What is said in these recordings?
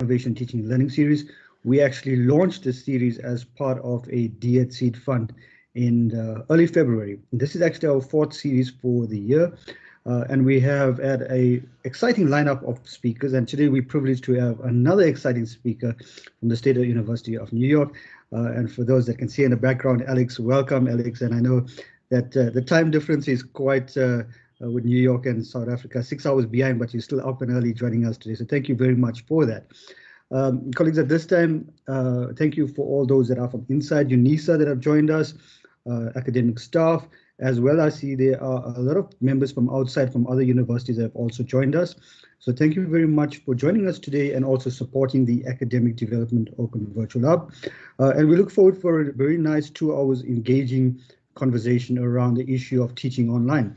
Innovation Teaching and Learning series. We actually launched this series as part of a DED Seed Fund in early February. This is actually our 4th series for the year. And we have had a exciting lineup of speakers. And today we're privileged to have another exciting speaker from the State University of New York. And for those that can see in the background, Alex, welcome, Alex. And I know that the time difference is quite with New York and South Africa, 6 hours behind, but you're still up and early joining us today. So thank you very much for that. Colleagues, at this time, thank you for all those that are from inside UNISA that have joined us, academic staff, as well as see there are a lot of members from outside, from other universities that have also joined us. So thank you very much for joining us today and also supporting the Academic Development Open Virtual Hub. And we look forward for a very nice 2 hours engaging conversation around the issue of teaching online.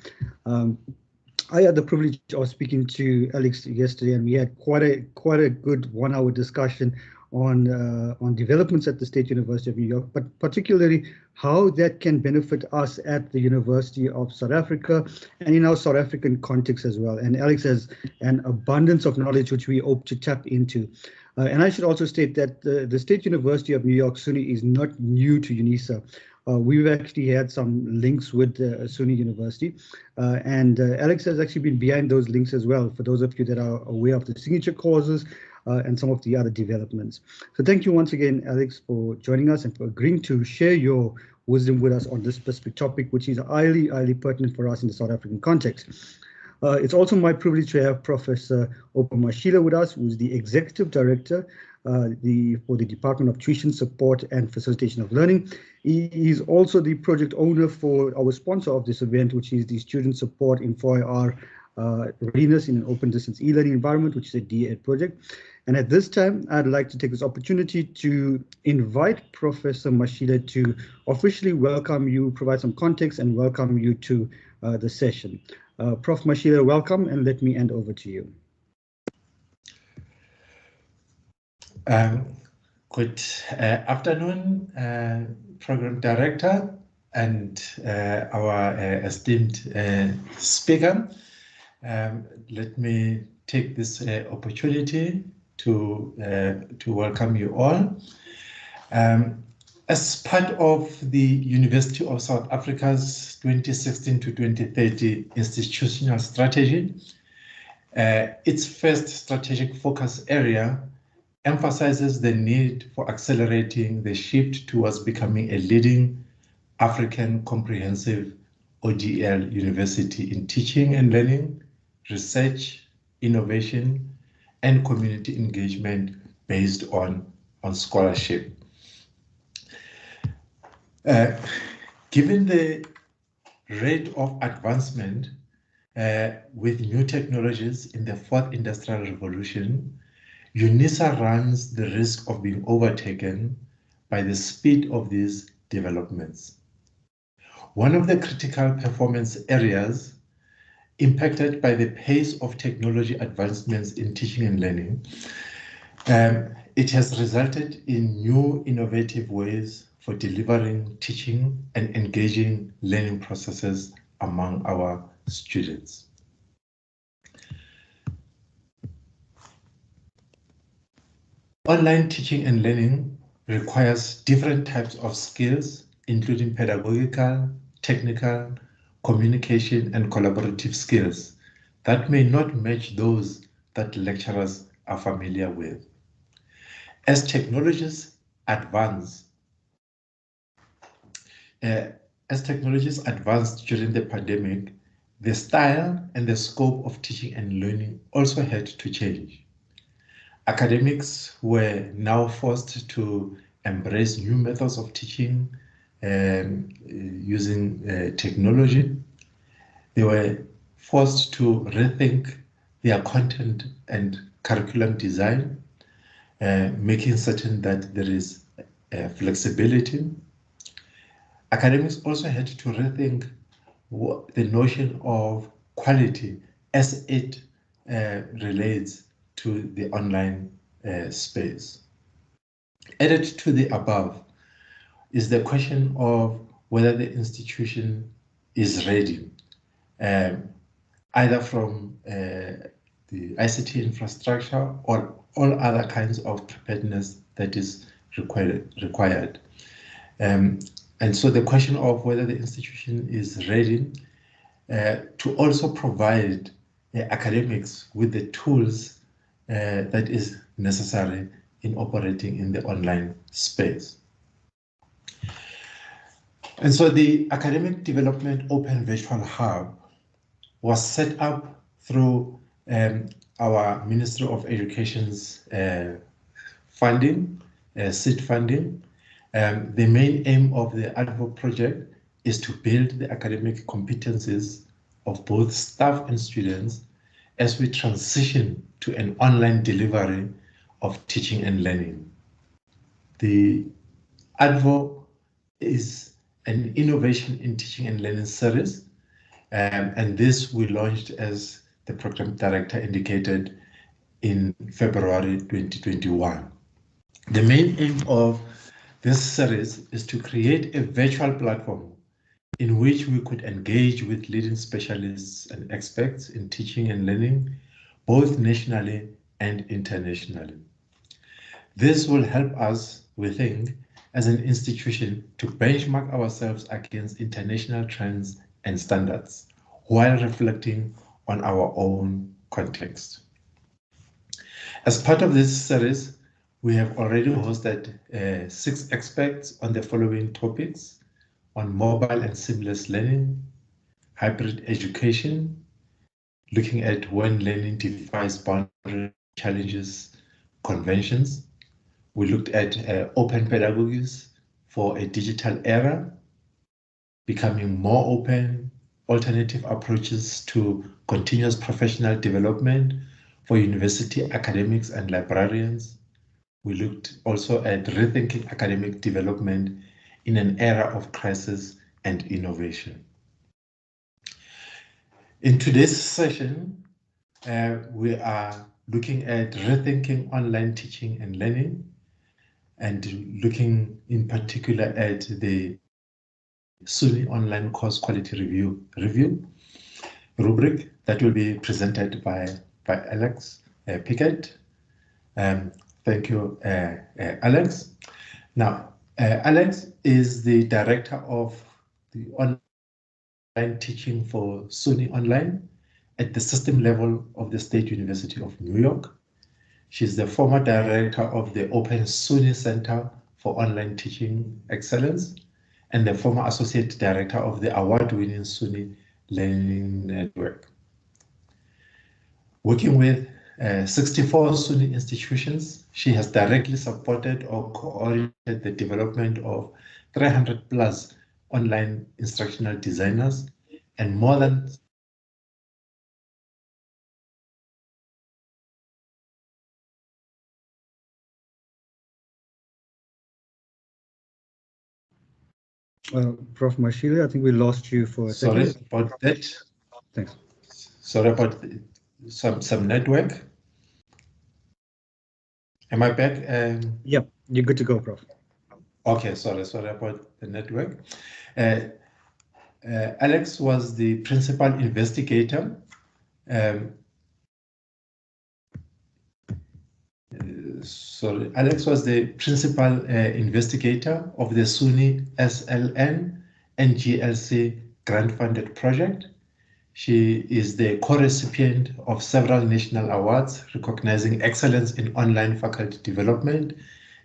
I had the privilege of speaking to Alex yesterday, and we had quite a good 1 hour discussion on developments at the State University of New York, but particularly how that can benefit us at the University of South Africa and in our South African context as well. And Alex has an abundance of knowledge which we hope to tap into. And I should also state that the State University of New York, Suny, is not new to UNISA. We've actually had some links with Suny University, and Alex has actually been behind those links as well, for those of you that are aware of the signature courses and some of the other developments. So thank you once again, Alex, for joining us and for agreeing to share your wisdom with us on this specific topic, which is highly, highly pertinent for us in the South African context. It's also my privilege to have Professor Opa Mashila with us, who is the Executive Director for the Department of Tuition Support and Facilitation of Learning. He is also the project owner for our sponsor of this event, which is the Student Support in 4IR Readiness in an Open Distance E-Learning Environment, which is a DED project. And at this time, I'd like to take this opportunity to invite Professor Mashila to officially welcome you, provide some context, and welcome you to the session. Prof. Mashila, welcome, and let me hand over to you. Good afternoon, Program Director and our esteemed speaker. Let me take this opportunity to welcome you all. As part of the University of South Africa's 2016 to 2030 institutional strategy, its first strategic focus area emphasizes the need for accelerating the shift towards becoming a leading African comprehensive ODL university in teaching and learning, research, innovation, and community engagement based on scholarship. Given the rate of advancement with new technologies in the 4th Industrial Revolution, UNISA runs the risk of being overtaken by the speed of these developments. One of the critical performance areas impacted by the pace of technology advancements in teaching and learning, it has resulted in new innovative ways for delivering teaching and engaging learning processes among our students. Online teaching and learning requires different types of skills, including pedagogical, technical, communication, and collaborative skills that may not match those that lecturers are familiar with. As technologies advanced during the pandemic, the style and the scope of teaching and learning also had to change. Academics were now forced to embrace new methods of teaching using technology. They were forced to rethink their content and curriculum design, making certain that there is flexibility. Academics also had to rethink the notion of quality as it relates to the online space. Added to the above is the question of whether the institution is ready, either from the ICT infrastructure or all other kinds of preparedness that is required. And so the question of whether the institution is ready to also provide academics with the tools that is necessary in operating in the online space. And so the Academic Development Open Virtual Hub was set up through our Ministry of Education's funding, seed funding. The main aim of the ADVO project is to build the academic competencies of both staff and students as we transition to an online delivery of teaching and learning. The ADVO is an innovation in teaching and learning series, and this we launched, as the program director indicated, in February 2021. The main aim of this series is to create a virtual platform in which we could engage with leading specialists and experts in teaching and learning, both nationally and internationally. This will help us, we think, as an institution to benchmark ourselves against international trends and standards while reflecting on our own context. As part of this series, we have already hosted 6 experts on the following topics: on mobile and seamless learning, hybrid education, looking at when learning defies boundaries, challenges, conventions. We looked at open pedagogies for a digital era, becoming more open, alternative approaches to continuous professional development for university academics and librarians. We looked also at rethinking academic development in an era of crisis and innovation. In today's session, we are looking at rethinking online teaching and learning, and looking in particular at the Suny online course quality review rubric that will be presented by Alex Pickett. Thank you, Alex. Now, Alex is the director of the online teaching for Suny Online at the system level of the State University of New York. She's the former director of the Open Suny Center for Online Teaching Excellence and the former associate director of the award-winning Suny Learning Network. Working with 64 Suny institutions, she has directly supported or coordinated the development of 300 plus online instructional designers and more than Prof. Mashile, I think we lost you for a second. Sorry about that. Thanks. Sorry about some network. Am I back? Yep, you're good to go, Prof. Okay, sorry about the network. Alex was the principal investigator. Alex was the principal investigator of the Suny SLN and GLC grant-funded project. She is the co-recipient of several national awards recognizing excellence in online faculty development,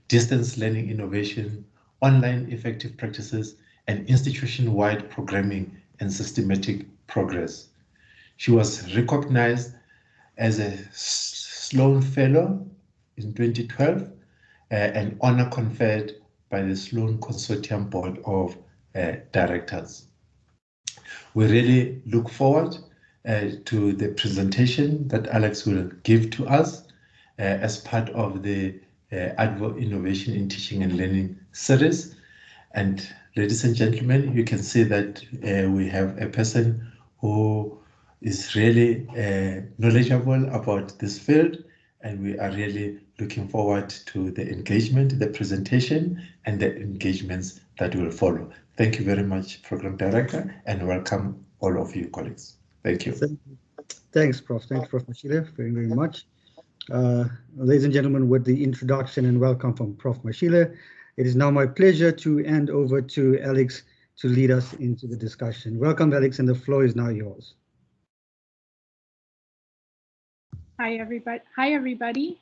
distance learning innovation, online effective practices, and institution-wide programming and systematic progress. She was recognized as a Sloan Fellow in 2012, an honor conferred by the Sloan Consortium Board of Directors. We really look forward to the presentation that Alex will give to us as part of the ADVO Innovation in Teaching and Learning series. And ladies and gentlemen, you can see that we have a person who is really knowledgeable about this field, and we are really looking forward to the engagement, the presentation, and the engagements that will follow. Thank you very much, Program Director, and welcome all of you colleagues. Thank you. Thanks, Prof. Thanks, Prof. Mashile, very much. Ladies and gentlemen, with the introduction and welcome from Prof. Mashile, it is now my pleasure to hand over to Alex to lead us into the discussion. Welcome, Alex, and the floor is now yours. Hi, everybody.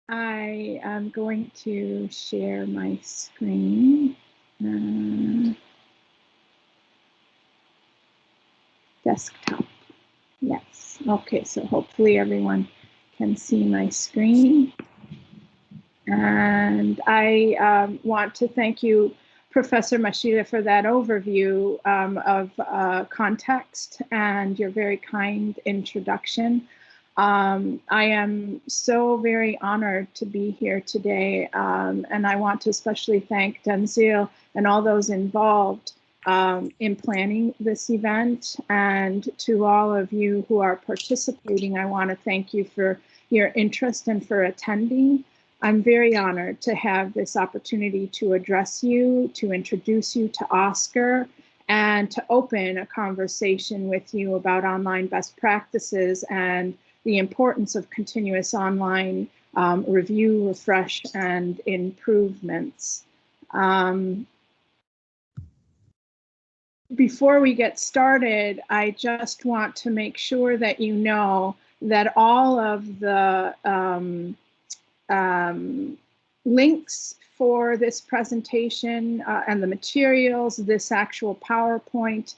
I am going to share my screen. Desktop. Yes. Okay, so hopefully everyone can see my screen. And I want to thank you, Professor Mashile, for that overview of context and your very kind introduction. I am so very honored to be here today, and I want to especially thank Denzil and all those involved in planning this event. And to all of you who are participating, I want to thank you for your interest and for attending. I'm very honored to have this opportunity to address you, to introduce you to Oscar, and to open a conversation with you about online best practices and the importance of continuous online review, refresh, and improvements. Before we get started, I just want to make sure that you know that all of the links for this presentation and the materials, this actual PowerPoint,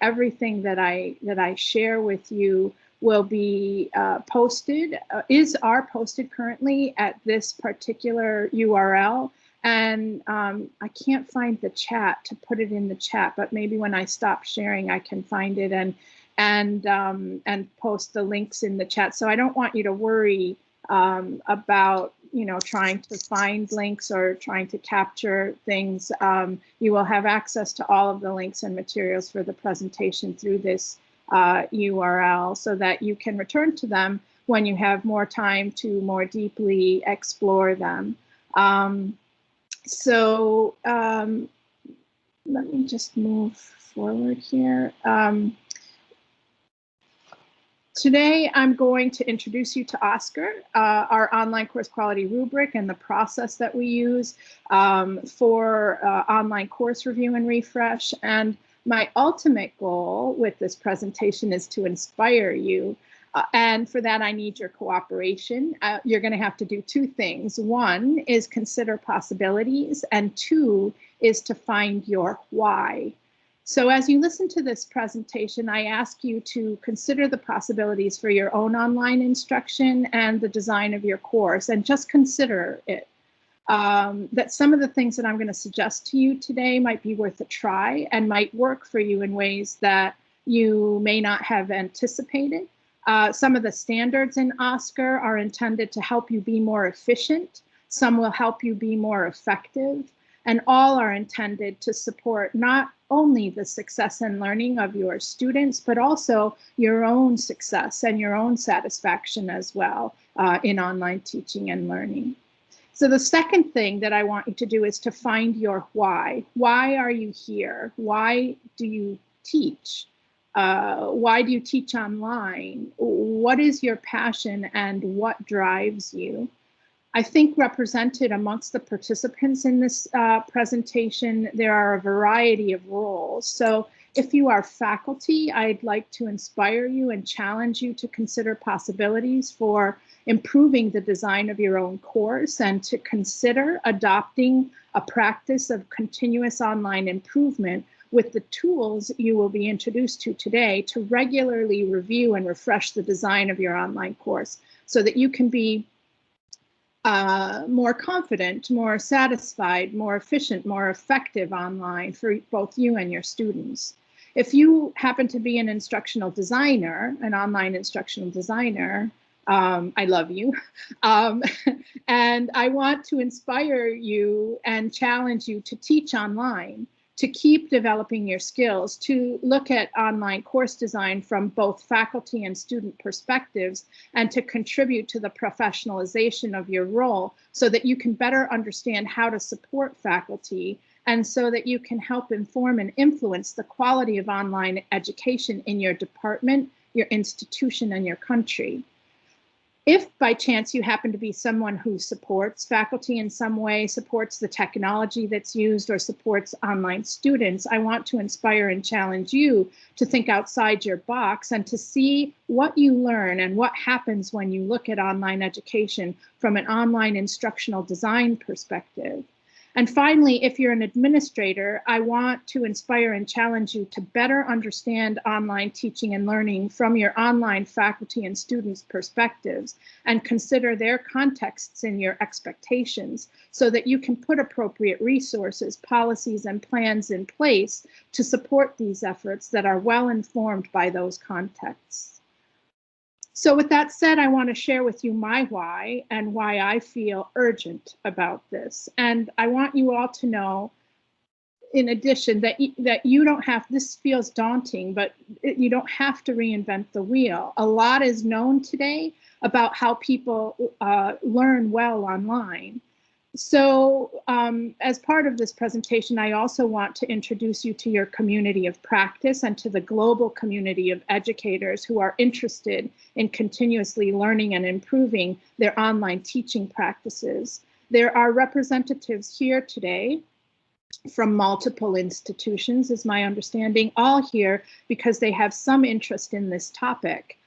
everything that I share with you will be posted, are posted currently at this particular URL. And I can't find the chat to put it in the chat, but maybe when I stop sharing, I can find it and post the links in the chat. So I don't want you to worry about trying to find links or trying to capture things. You will have access to all of the links and materials for the presentation through this URL, so that you can return to them when you have more time to more deeply explore them. Let me just move forward here. Today, I'm going to introduce you to Oscar, our online course quality rubric, and the process that we use for online course review and refresh. And my ultimate goal with this presentation is to inspire you. And for that, I need your cooperation. You're going to have to do two things. One is consider possibilities, and two is to find your why. So as you listen to this presentation, I ask you to consider the possibilities for your own online instruction and the design of your course, and just consider it. That some of the things that I'm going to suggest to you today might be worth a try and might work for you in ways that you may not have anticipated. Some of the standards in Oscar are intended to help you be more efficient. Some will help you be more effective. And all are intended to support not only the success and learning of your students, but also your own success and your own satisfaction as well in online teaching and learning. So the second thing that I want you to do is to find your why. Why are you here? Why do you teach? Why do you teach online? What is your passion and what drives you? I think represented amongst the participants in this presentation, there are a variety of roles. So if you are faculty, I'd like to inspire you and challenge you to consider possibilities for improving the design of your own course and to consider adopting a practice of continuous online improvement with the tools you will be introduced to today to regularly review and refresh the design of your online course so that you can be more confident, more satisfied, more efficient, more effective online for both you and your students. If you happen to be an instructional designer, an online instructional designer, I love you. And I want to inspire you and challenge you to teach online, to keep developing your skills, to look at online course design from both faculty and student perspectives, and to contribute to the professionalization of your role so that you can better understand how to support faculty and so that you can help inform and influence the quality of online education in your department, your institution, and your country. If by chance you happen to be someone who supports faculty in some way, supports the technology that's used, or supports online students, I want to inspire and challenge you to think outside your box and to see what you learn and what happens when you look at online education from an online instructional design perspective. And finally, if you're an administrator, I want to inspire and challenge you to better understand online teaching and learning from your online faculty and students' perspectives and consider their contexts in your expectations so that you can put appropriate resources, policies, and plans in place to support these efforts that are well informed by those contexts. So with that said, I want to share with you my why and why I feel urgent about this. And I want you all to know, in addition, that you don't have, this feels daunting, but you don't have to reinvent the wheel. A lot is known today about how people learn well online. So as part of this presentation, I also want to introduce you to your community of practice and to the global community of educators who are interested in continuously learning and improving their online teaching practices. There are representatives here today from multiple institutions, is my understanding, all here because they have some interest in this topic.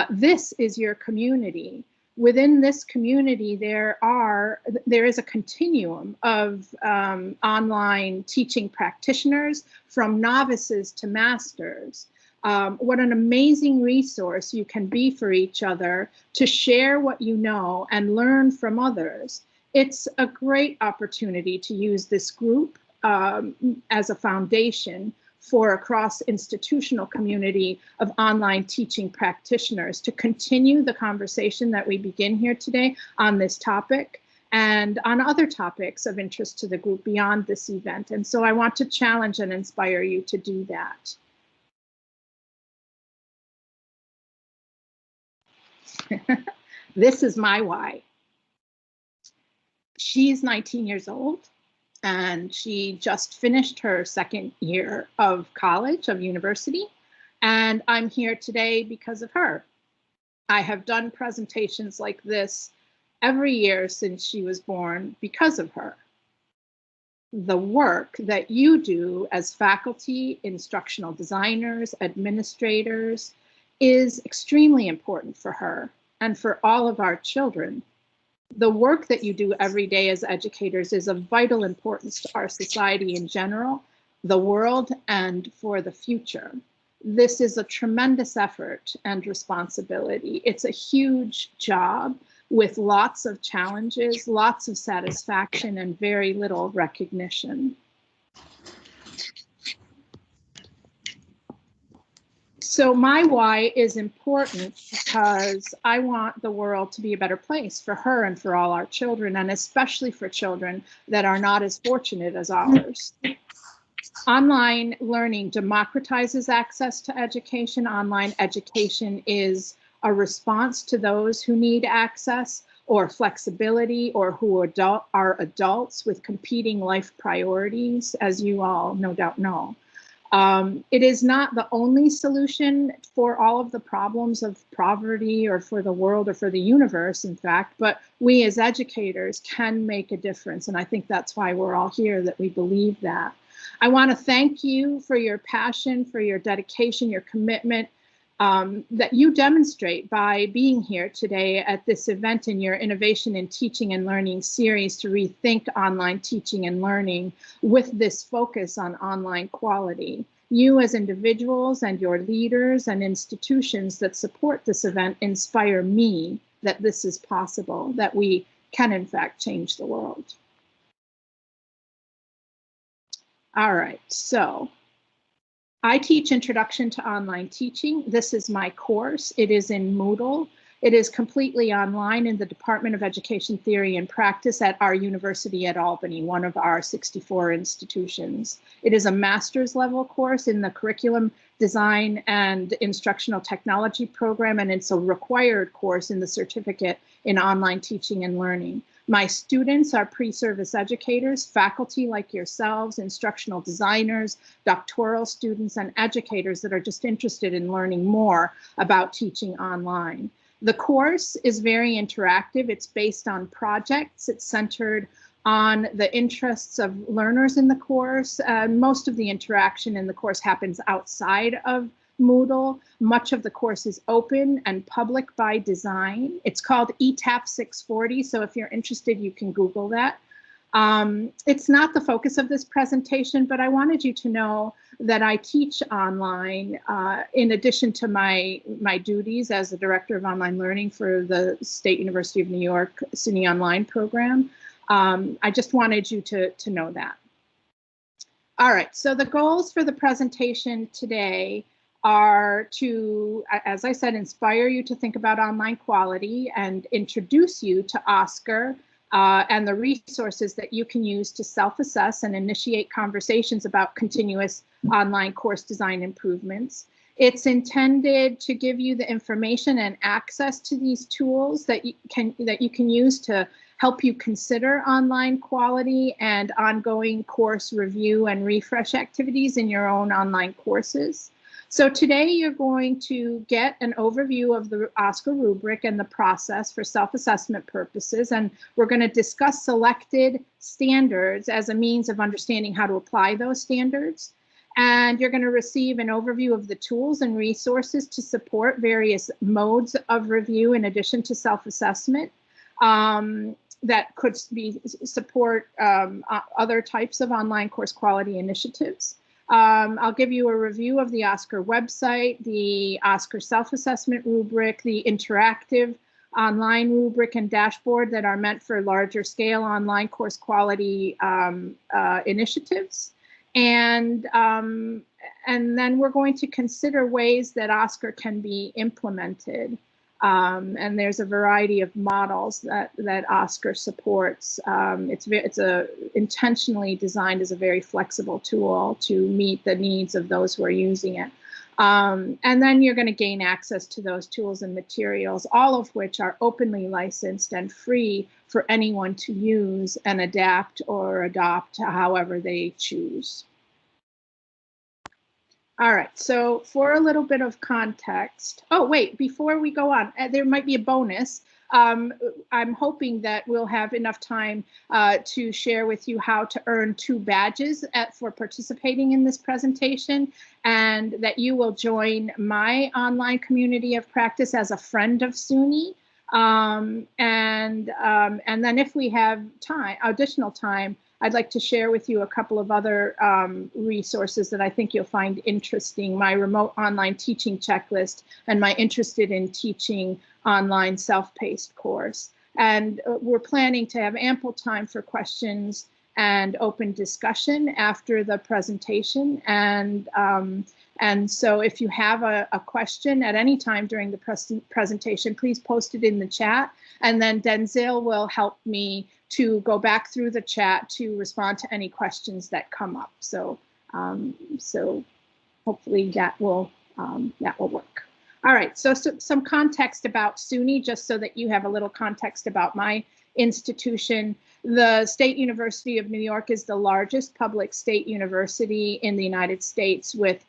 This is your community. Within this community, there is a continuum of online teaching practitioners, from novices to masters. What an amazing resource you can be for each other to share what you know and learn from others. It's a great opportunity to use this group as a foundation for a cross-institutional community of online teaching practitioners to continue the conversation that we begin here today on this topic and on other topics of interest to the group beyond this event. And so I want to challenge and inspire you to do that. This is my why. She's 19 years old. And she just finished her second year of college, of university, and I'm here today because of her. I have done presentations like this every year since she was born because of her. The work that you do as faculty, instructional designers, administrators is extremely important for her and for all of our children. The work that you do every day as educators is of vital importance to our society in general, the world, and for the future. This is a tremendous effort and responsibility. It's a huge job with lots of challenges, lots of satisfaction, and very little recognition. So my why is important because I want the world to be a better place for her and for all our children, and especially for children that are not as fortunate as ours. Online learning democratizes access to education. Online education is a response to those who need access or flexibility, or who are adults with competing life priorities, as you all no doubt know. It is not the only solution for all of the problems of poverty or for the world or for the universe, in fact, but we as educators can make a difference. And I think that's why we're all here, that we believe that. I want to thank you for your passion, for your dedication, your commitment that you demonstrate by being here today at this event in your Innovation in Teaching and Learning series to rethink online teaching and learning with this focus on online quality. You as individuals and your leaders and institutions that support this event inspire me that this is possible, that we can in fact change the world. All right, so I teach Introduction to Online Teaching. This is my course. It is in Moodle. It is completely online in the Department of Education Theory and Practice at our university at Albany, one of our 64 institutions. It is a master's level course in the Curriculum Design and Instructional Technology program, and it's a required course in the Certificate in Online Teaching and Learning. My students are pre-service educators, faculty like yourselves, instructional designers, doctoral students, and educators that are just interested in learning more about teaching online. The course is very interactive. It's based on projects. It's centered on the interests of learners in the course. Most of the interaction in the course happens outside of Moodle. Much of the course is open and public by design. It's called ETAP 640, so if you're interested, you can Google that. It's not the focus of this presentation, but I wanted you to know that I teach online in addition to my duties as the Director of Online Learning for the State University of New York Suny Online program. I just wanted you to know that. All right, so the goals for the presentation today are to, as I said, inspire you to think about online quality and introduce you to OSCAR and the resources that you can use to self-assess and initiate conversations about continuous online course design improvements. It's intended to give you the information and access to these tools that you can use to help you consider online quality and ongoing course review and refresh activities in your own online courses. So today you're going to get an overview of the OSCAR rubric and the process for self-assessment purposes, and we're going to discuss selected standards as a means of understanding how to apply those standards. And you're going to receive an overview of the tools and resources to support various modes of review in addition to self-assessment that could support other types of online course quality initiatives. I'll give you a review of the OSCAR website, the OSCAR self-assessment rubric, the interactive online rubric and dashboard that are meant for larger scale online course quality initiatives. And then we're going to consider ways that OSCAR can be implemented. And there's a variety of models that OSCAR supports. It's intentionally designed as a very flexible tool to meet the needs of those who are using it. And then you're going to gain access to those tools and materials, all of which are openly licensed and free for anyone to use and adapt or adopt however they choose. All right, so for a little bit of context, oh wait, before we go on, there might be a bonus. I'm hoping that we'll have enough time to share with you how to earn 2 badges for participating in this presentation, and that you will join my online community of practice as a friend of Suny. And then if we have time, additional time, I'd like to share with you a couple of other resources that I think you'll find interesting. My remote online teaching checklist and my interested in teaching online self-paced course. And we're planning to have ample time for questions and open discussion after the presentation. And so if you have a question at any time during the presentation, please post it in the chat. And then Denzil will help me to go back through the chat to respond to any questions that come up. So, so hopefully that will work. All right, so some context about Suny, just so that you have a little context about my institution. The State University of New York is the largest public state university in the United States, with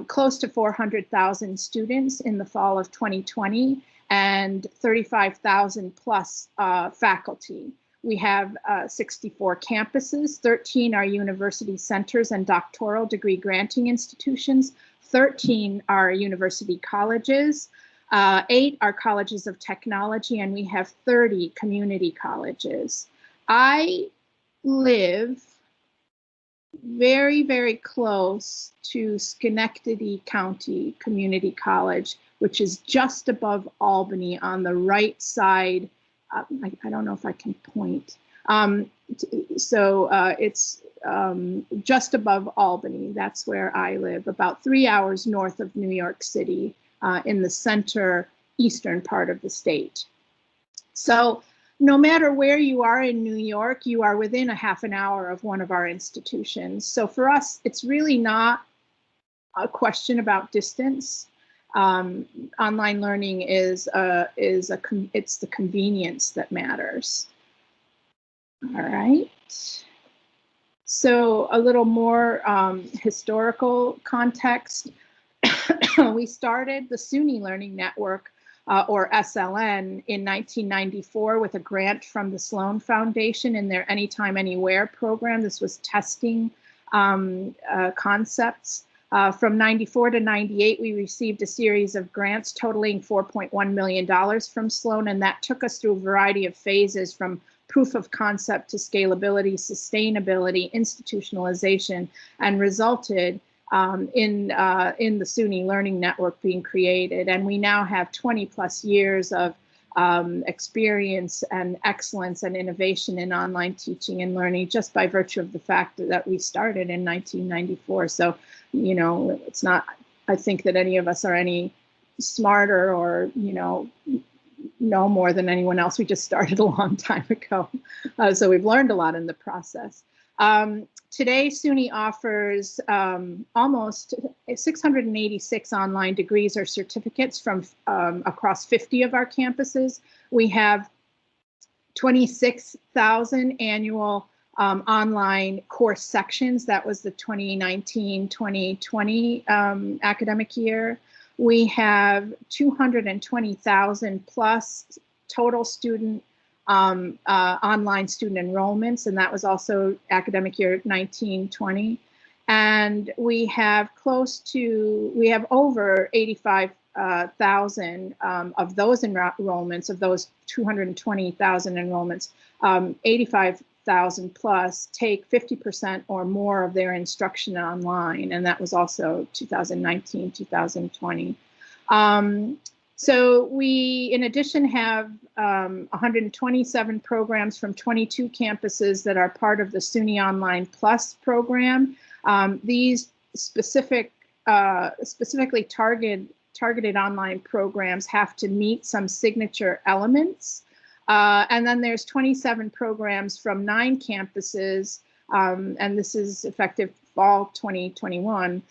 close to 400,000 students in the fall of 2020 and 35,000 plus faculty. We have 64 campuses, 13 are university centers and doctoral degree granting institutions, 13 are university colleges, 8 are colleges of technology, and we have 30 community colleges. I live very, very close to Schenectady County Community College, which is just above Albany on the right side. I don't know if I can point. It's just above Albany. That's where I live, about 3 hours north of New York City, in the center eastern part of the state. So no matter where you are in New York, you are within a half an hour of one of our institutions. So for us, it's really not a question about distance. Online learning it's the convenience that matters. All right. So a little more historical context. We started the Suny Learning Network or SLN, in 1994 with a grant from the Sloan Foundation in their Anytime, Anywhere program. This was testing concepts. From 94 to 98, we received a series of grants totaling $4.1 million from Sloan, and that took us through a variety of phases from proof of concept to scalability, sustainability, institutionalization, and resulted in the Suny Learning Network being created. And we now have 20 plus years of experience and excellence and innovation in online teaching and learning just by virtue of the fact that we started in 1994. So, you know, it's not, I think that any of us are any smarter or, you know more than anyone else. We just started a long time ago. So we've learned a lot in the process. Today, Suny offers almost 686 online degrees or certificates from across 50 of our campuses. We have 26,000 annual online course sections. That was the 2019-2020 academic year. We have 220,000 plus total student online student enrollments, and that was also academic year 1920. And we have over 85,000 of those enrollments, of those 220,000 enrollments, 85,000 plus take 50% or more of their instruction online, and that was also 2019, 2020. So we, in addition, have 127 programs from 22 campuses that are part of the Suny Online Plus program. These specifically targeted online programs have to meet some signature elements. And then there's 27 programs from 9 campuses, and this is effective fall 2021,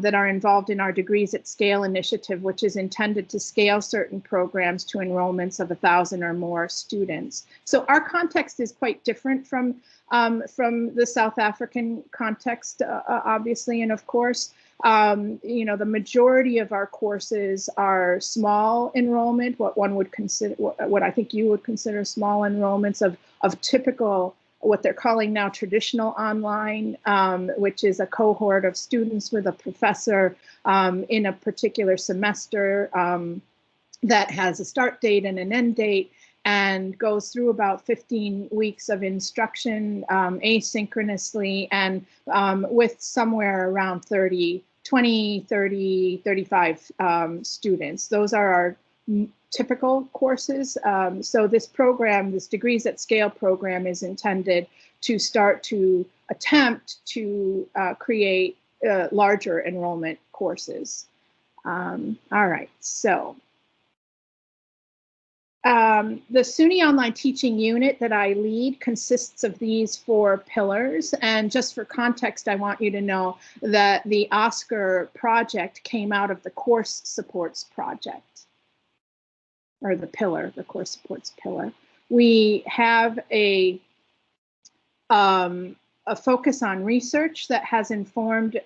that are involved in our Degrees at Scale initiative, which is intended to scale certain programs to enrollments of 1,000 or more students. So our context is quite different from the South African context, obviously, and of course, you know, the majority of our courses are small enrollment, what one would consider, what I think you would consider small enrollments of typical, what they're calling now traditional online, which is a cohort of students with a professor in a particular semester that has a start date and an end date, and goes through about 15 weeks of instruction asynchronously, and with somewhere around 20, 30, 35 students. Those are our typical courses. So this program, this Degrees at Scale program, is intended to start to attempt to create larger enrollment courses. All right, so the Suny Online Teaching Unit that I lead consists of these 4 pillars. And just for context, I want you to know that the Oscar project came out of the Course Supports project, or the pillar, the Course Supports pillar. We have a focus on research that has informed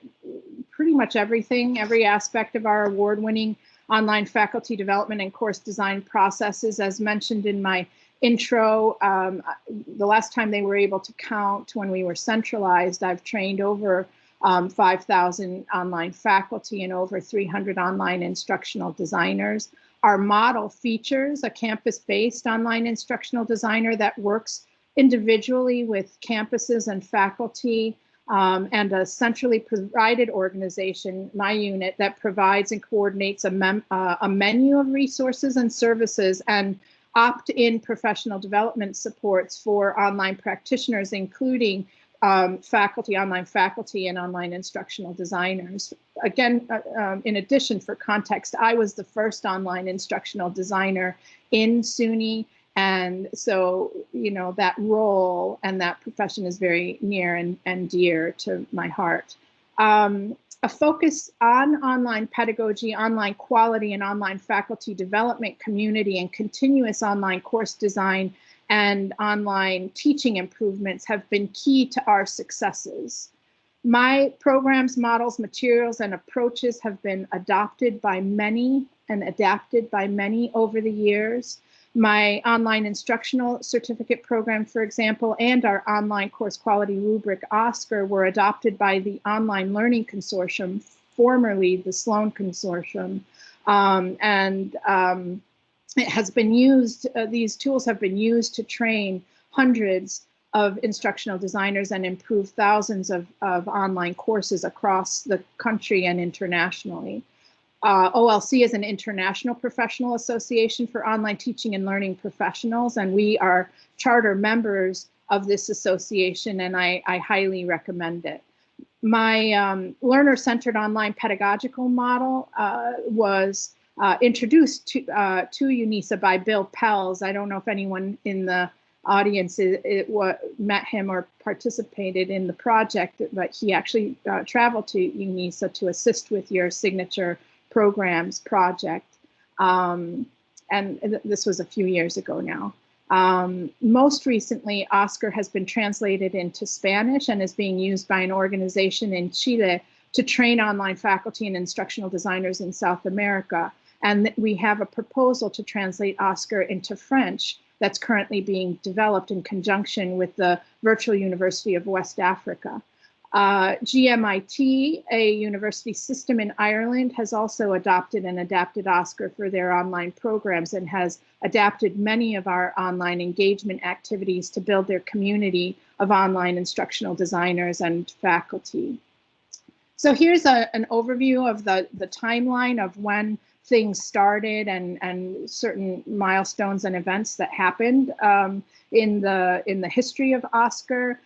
pretty much everything, every aspect of our award-winning online faculty development and course design processes. As mentioned in my intro, the last time they were able to count when we were centralized, I've trained over 5,000 online faculty and over 300 online instructional designers. Our model features a campus-based online instructional designer that works individually with campuses and faculty, and a centrally provided organization, my unit, that provides and coordinates a menu of resources and services and opt-in professional development supports for online practitioners, including faculty, online faculty, and online instructional designers. Again, in addition, for context, I was the first online instructional designer in Suny, and so, you know, that role and that profession is very near and dear to my heart. A focus on online pedagogy, online quality, and online faculty development community, and continuous online course design and online teaching improvements have been key to our successes. My programs, models, materials, and approaches have been adopted by many and adapted by many over the years. My online instructional certificate program, for example, and our online course quality rubric, OSCAR, were adopted by the Online Learning Consortium, formerly the Sloan Consortium. It has been used, these tools have been used to train hundreds of instructional designers and improve thousands of online courses across the country and internationally. OLC is an international professional association for online teaching and learning professionals, and we are charter members of this association, and I highly recommend it. My learner-centered online pedagogical model was introduced to UNISA by Bill Pells. I don't know if anyone in the audience met him or participated in the project, but he actually traveled to UNISA to assist with your signature programs project. And this was a few years ago now. Most recently, OSCAR has been translated into Spanish and is being used by an organization in Chile to train online faculty and instructional designers in South America. And we have a proposal to translate OSCAR into French that's currently being developed in conjunction with the Virtual University of West Africa. GMIT, a university system in Ireland, has also adopted and adapted OSCAR for their online programs and has adapted many of our online engagement activities to build their community of online instructional designers and faculty. So here's an overview of the timeline of when things started and certain milestones and events that happened in the history of OSCAR.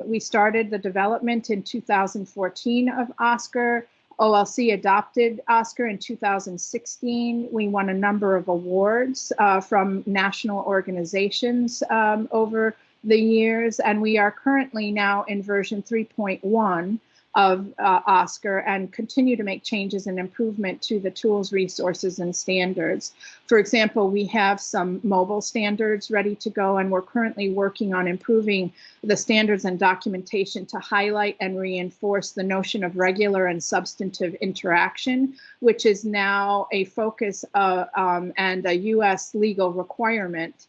We started the development in 2014 of OSCAR. OLC adopted OSCAR in 2016. We won a number of awards from national organizations over the years, and we are currently now in version 3.1 of OSCAR and continue to make changes and improvement to the tools, resources, and standards. For example, we have some mobile standards ready to go, and we're currently working on improving the standards and documentation to highlight and reinforce the notion of regular and substantive interaction, which is now a focus and a US legal requirement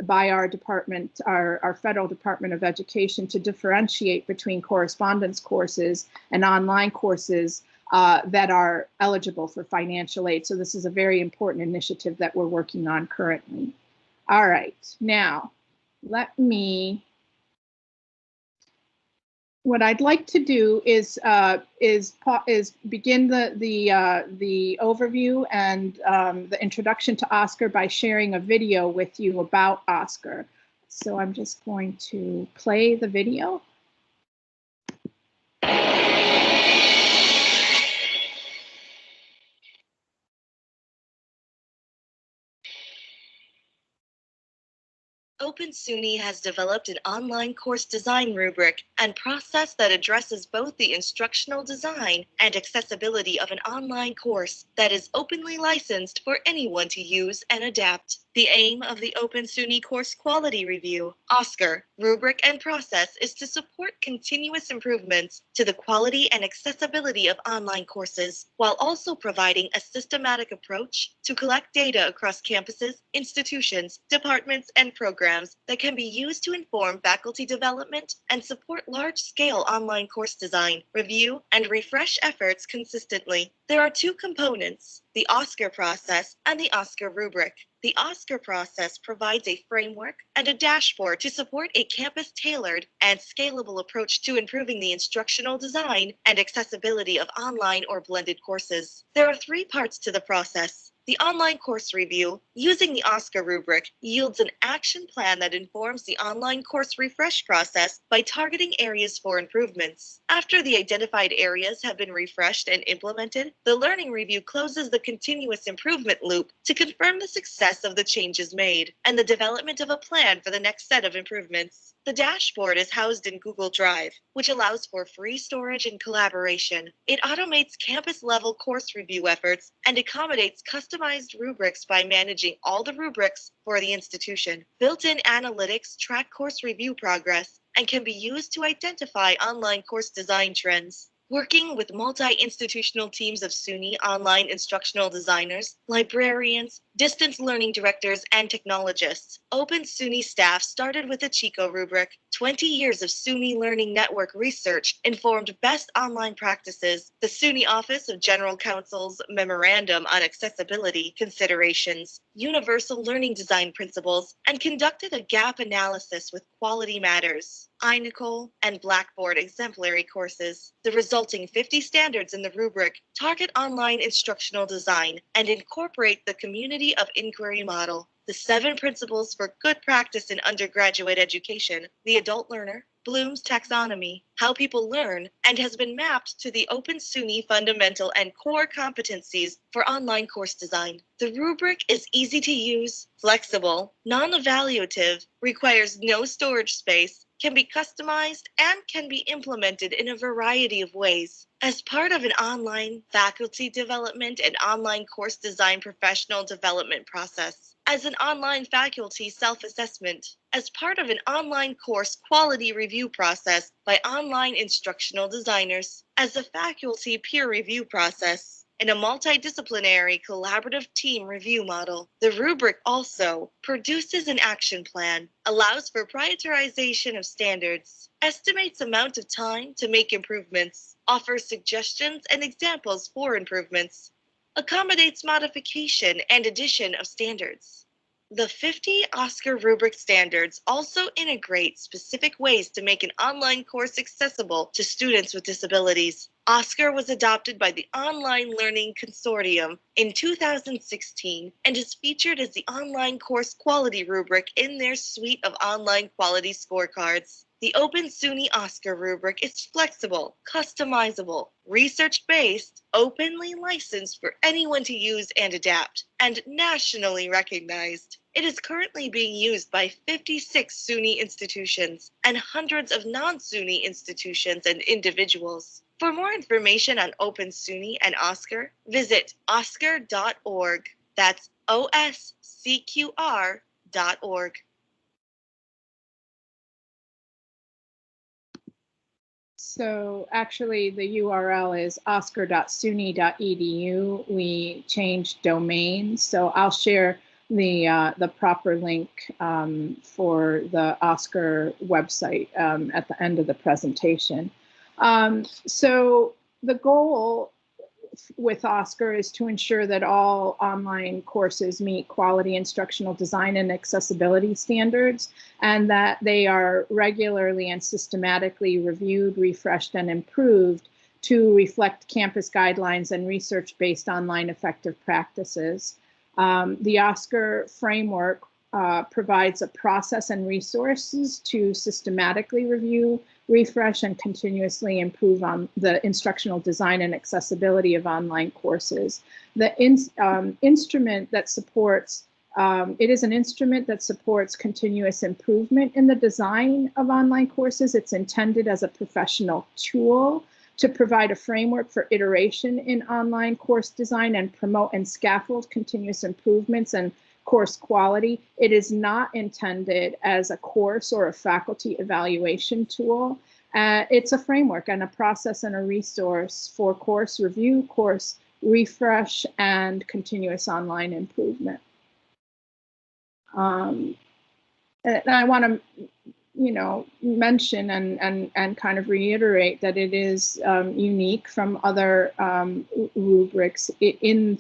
by our department, our Federal Department of Education, to differentiate between correspondence courses and online courses that are eligible for financial aid. So this is a very important initiative that we're working on currently. All right, now let me. What I'd like to do is begin the overview and the introduction to OSCAR by sharing a video with you about OSCAR. So I'm just going to play the video. Suny has developed an online course design rubric and process that addresses both the instructional design and accessibility of an online course that is openly licensed for anyone to use and adapt. The aim of the Suny Course Quality Review, OSCAR, rubric and process is to support continuous improvements to the quality and accessibility of online courses, while also providing a systematic approach to collect data across campuses, institutions, departments, and programs that can be used to inform faculty development and support large-scale online course design, review, and refresh efforts consistently. There are two components: the OSCAR process and the OSCAR rubric. The OSCAR process provides a framework and a dashboard to support a campus-tailored and scalable approach to improving the instructional design and accessibility of online or blended courses. There are three parts to the process. The online course review, using the OSCAR rubric, yields an action plan that informs the online course refresh process by targeting areas for improvements. After the identified areas have been refreshed and implemented, the learning review closes the continuous improvement loop to confirm the success of the changes made and the development of a plan for the next set of improvements. The dashboard is housed in Google Drive, which allows for free storage and collaboration. It automates campus-level course review efforts and accommodates customized rubrics by managing all the rubrics for the institution. Built-in analytics track course review progress and can be used to identify online course design trends. Working with multi-institutional teams of Suny online instructional designers, librarians, distance learning directors, and technologists, Open Suny staff started with a Chico rubric. 20 years of Suny Learning Network research informed best online practices, the Suny Office of General Counsel's Memorandum on Accessibility Considerations, Universal Learning Design Principles, and conducted a gap analysis with Quality Matters, iNicole, and Blackboard exemplary courses. The resulting 50 standards in the rubric target online instructional design and incorporate the community of inquiry model. The 7 principles for good practice in undergraduate education, the adult learner, Bloom's taxonomy, how people learn, and has been mapped to the Open Suny fundamental and core competencies for online course design. The rubric is easy to use, flexible, non-evaluative, requires no storage space, can be customized, and can be implemented in a variety of ways. As part of an online faculty development and online course design professional development process, as an online faculty self-assessment, as part of an online course quality review process by online instructional designers, as a faculty peer review process, in a multidisciplinary collaborative team review model. The rubric also produces an action plan, allows for prioritization of standards, estimates amount of time to make improvements, offers suggestions and examples for improvements, accommodates modification and addition of standards. The 50 OSCAR rubric standards also integrate specific ways to make an online course accessible to students with disabilities. OSCAR was adopted by the Online Learning Consortium in 2016 and is featured as the online course quality rubric in their suite of online quality scorecards. The Open Suny OSCAR rubric is flexible, customizable, research-based, openly licensed for anyone to use and adapt, and nationally recognized. It is currently being used by 56 Suny institutions and hundreds of non-Suny institutions and individuals. For more information on Open Suny and OSCAR, visit oscar.org. That's oscqr.org. So actually the URL is oscar.suny.edu. We changed domain, so I'll share the proper link for the OSCAR website at the end of the presentation. So the goal with OSCAR is to ensure that all online courses meet quality instructional design and accessibility standards, and that they are regularly and systematically reviewed, refreshed, and improved to reflect campus guidelines and research-based online effective practices. The OSCAR framework provides a process and resources to systematically review, refresh, and continuously improve on the instructional design and accessibility of online courses. The instrument that supports, it is an instrument that supports continuous improvement in the design of online courses. It's intended as a professional tool to provide a framework for iteration in online course design and promote and scaffold continuous improvements and course quality. It is not intended as a course or a faculty evaluation tool. It's a framework and a process and a resource for course review, course refresh, and continuous online improvement. And I want to, mention and kind of reiterate that it is unique from other rubrics in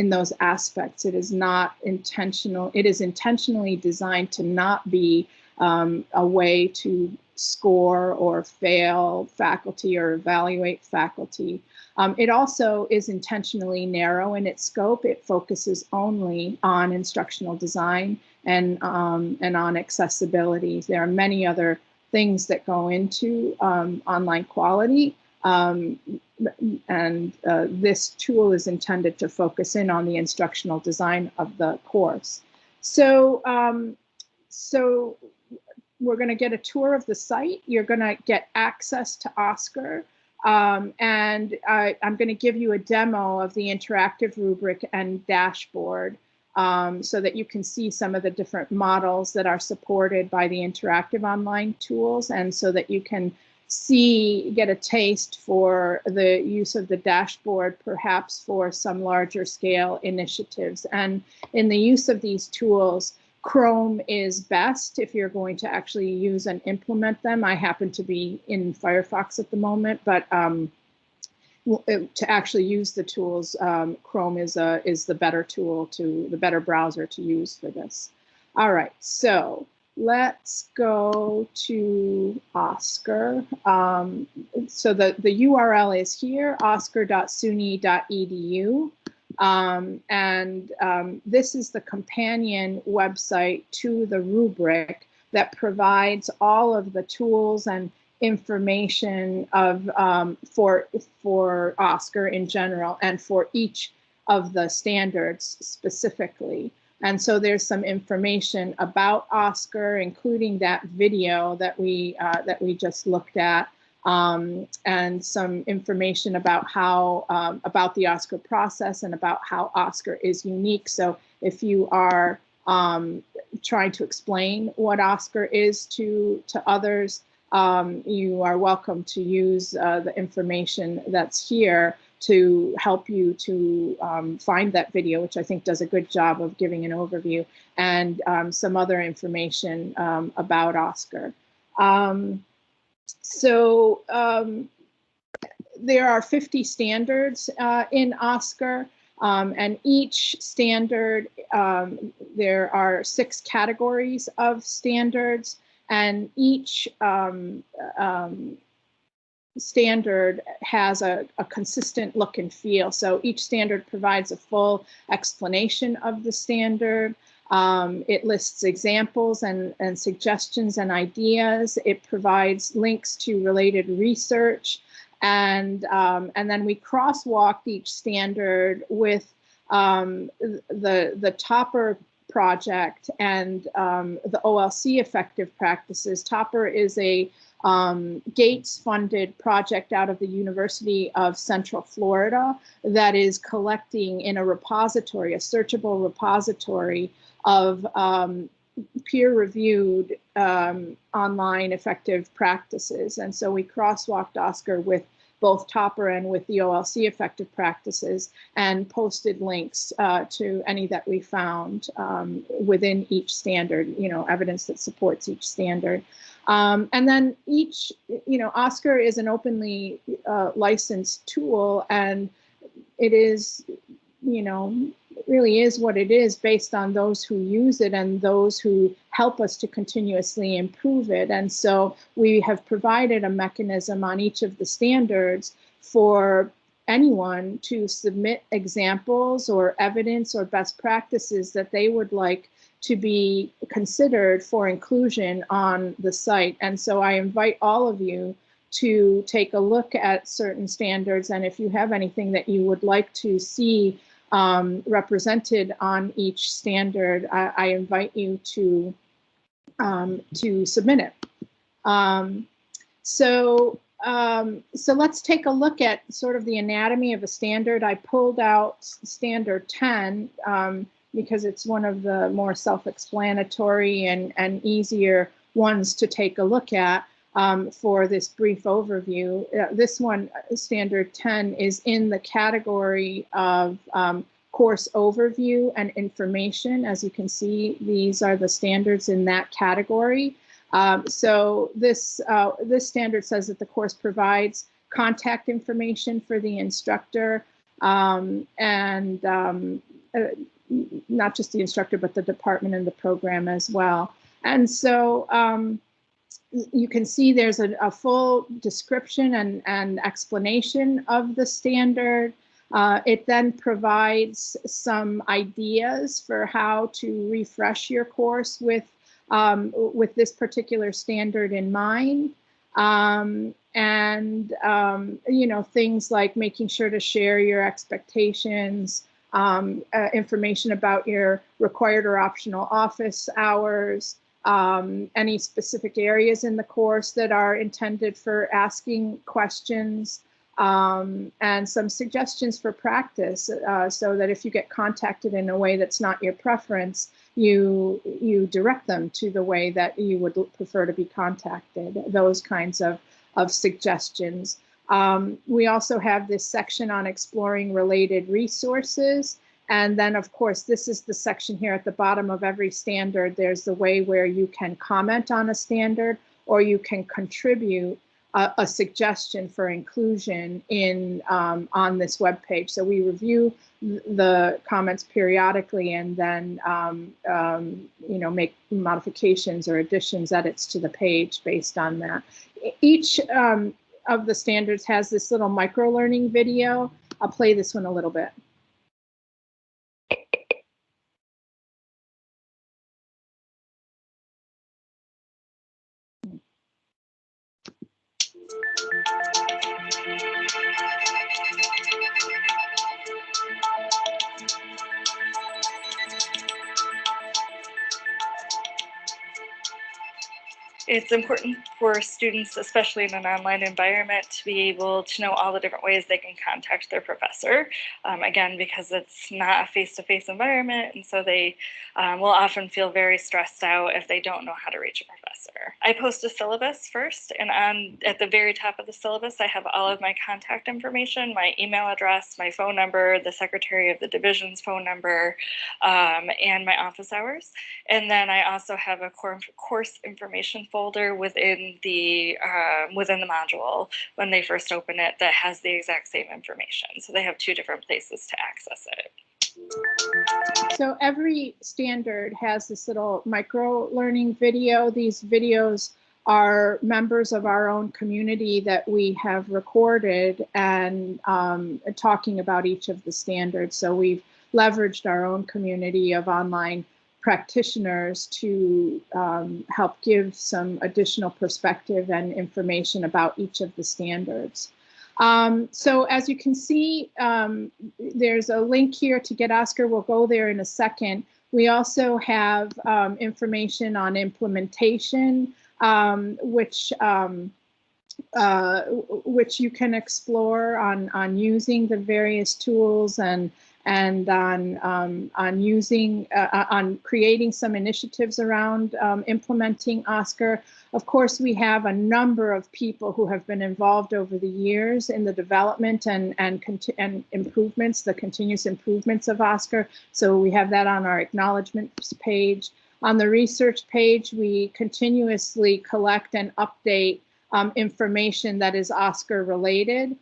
those aspects. It is not intentional. It is intentionally designed to not be a way to score or fail faculty or evaluate faculty. It also is intentionally narrow in its scope. It focuses only on instructional design and on accessibility. There are many other things that go into online quality. This tool is intended to focus in on the instructional design of the course. So we're going to get a tour of the site. You're going to get access to OSCAR. And I'm going to give you a demo of the interactive rubric and dashboard so that you can see some of the different models that are supported by the interactive online tools, and so that you can get a taste for the use of the dashboard, perhaps for some larger scale initiatives. And in the use of these tools, Chrome is best if you're going to actually use and implement them. I happen to be in Firefox at the moment, but to actually use the tools, Chrome is the better tool, the better browser to use for this. All right, so let's go to Oscar. So the URL is here, oscar.suny.edu. This is the companion website to the rubric that provides all of the tools and information of for Oscar in general and for each of the standards specifically. And so there's some information about Oscar, including that video that we just looked at, and some information about how about the Oscar process and about how Oscar is unique. So if you are trying to explain what Oscar is to others, you are welcome to use the information that's here to help you to find that video, which I think does a good job of giving an overview, and some other information about Oscar. There are 50 standards in Oscar, and each standard, there are 6 categories of standards, and each standard has a consistent look and feel. So each standard provides a full explanation of the standard. It lists examples and suggestions and ideas. It provides links to related research. And then we crosswalked each standard with the Topper project and the OLC effective practices. Topper is a Gates-funded project out of the University of Central Florida that is collecting in a repository, a searchable repository of peer-reviewed online effective practices. And so we crosswalked Oscar with both Topper and with the OLC effective practices and posted links to any that we found within each standard, evidence that supports each standard. And then each, Oscar is an openly licensed tool, and it is, it really is what it is based on those who use it and those who help us to continuously improve it. And so we have provided a mechanism on each of the standards for anyone to submit examples or evidence or best practices that they would like to be considered for inclusion on the site. And so I invite all of you to take a look at certain standards, and if you have anything that you would like to see represented on each standard, I invite you to submit it. So let's take a look at sort of the anatomy of a standard. I pulled out standard 10 because it's one of the more self-explanatory and easier ones to take a look at for this brief overview. This one, standard 10, is in the category of course overview and information. As you can see, these are the standards in that category. So this standard says that the course provides contact information for the instructor, and not just the instructor, but the department and the program as well. And so you can see there's a full description and explanation of the standard. It then provides some ideas for how to refresh your course with this particular standard in mind. Things like making sure to share your expectations, information about your required or optional office hours, any specific areas in the course that are intended for asking questions, and some suggestions for practice, so that if you get contacted in a way that's not your preference, you direct them to the way that you would prefer to be contacted. Those kinds of of suggestions. We also have this section on exploring related resources. And then, of course, this is the section here at the bottom of every standard. There's the way where you can comment on a standard, or you can contribute a suggestion for inclusion in on this web page. So we review the comments periodically, and then you know, make modifications or additions, edits to the page based on that. Each of the standards has this little micro learning video. I'll play this one a little bit. It's important for students, especially in an online environment, to be able to know all the different ways they can contact their professor. Again, because it's not a face-to-face environment, and so they will often feel very stressed out if they don't know how to reach a professor. I post a syllabus first, and at the very top of the syllabus, I have all of my contact information, my email address, my phone number, the secretary of the division's phone number, and my office hours. And then I also have a course information folder within the module when they first open it that has the exact same information. So they have two different places to access it. So every standard has this little micro learning video. These videos are members of our own community that we have recorded and talking about each of the standards. So we've leveraged our own community of online practitioners to help give some additional perspective and information about each of the standards. So as you can see, there's a link here to get Oscar. We'll go there in a second. We also have information on implementation, which you can explore on using the various tools and on using on creating some initiatives around implementing Oscar. Of course, we have a number of people who have been involved over the years in the development and improvements, the continuous improvements of Oscar. So we have that on our acknowledgments page. On the research page, we continuously collect and update information that is Oscar related.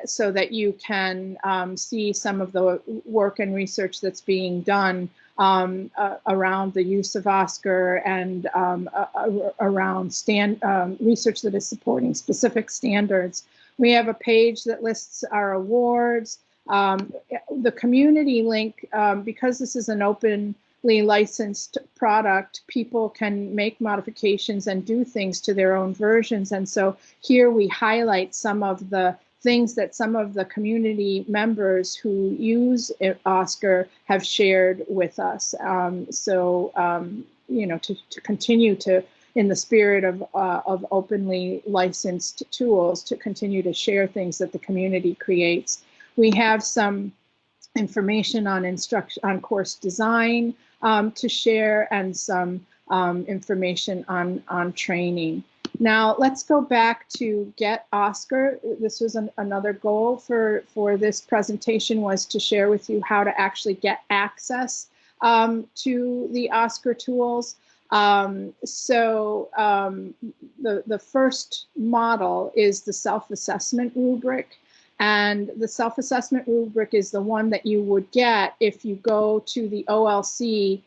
So that you can see some of the work and research that's being done around the use of Oscar and around research that is supporting specific standards. We have a page that lists our awards. The community link, because this is an openly licensed product, people can make modifications and do things to their own versions. And so here we highlight some of the things that some of the community members who use Oscar have shared with us. You know, to continue to, in the spirit of openly licensed tools, to continue to share things that the community creates. We have some information on on course design to share, and some information on training. Now let's go back to get Oscar. This was another goal for this presentation, was to share with you how to actually get access to the Oscar tools. The first model is the self-assessment rubric. And the self-assessment rubric is the one that you would get if you go to the OLC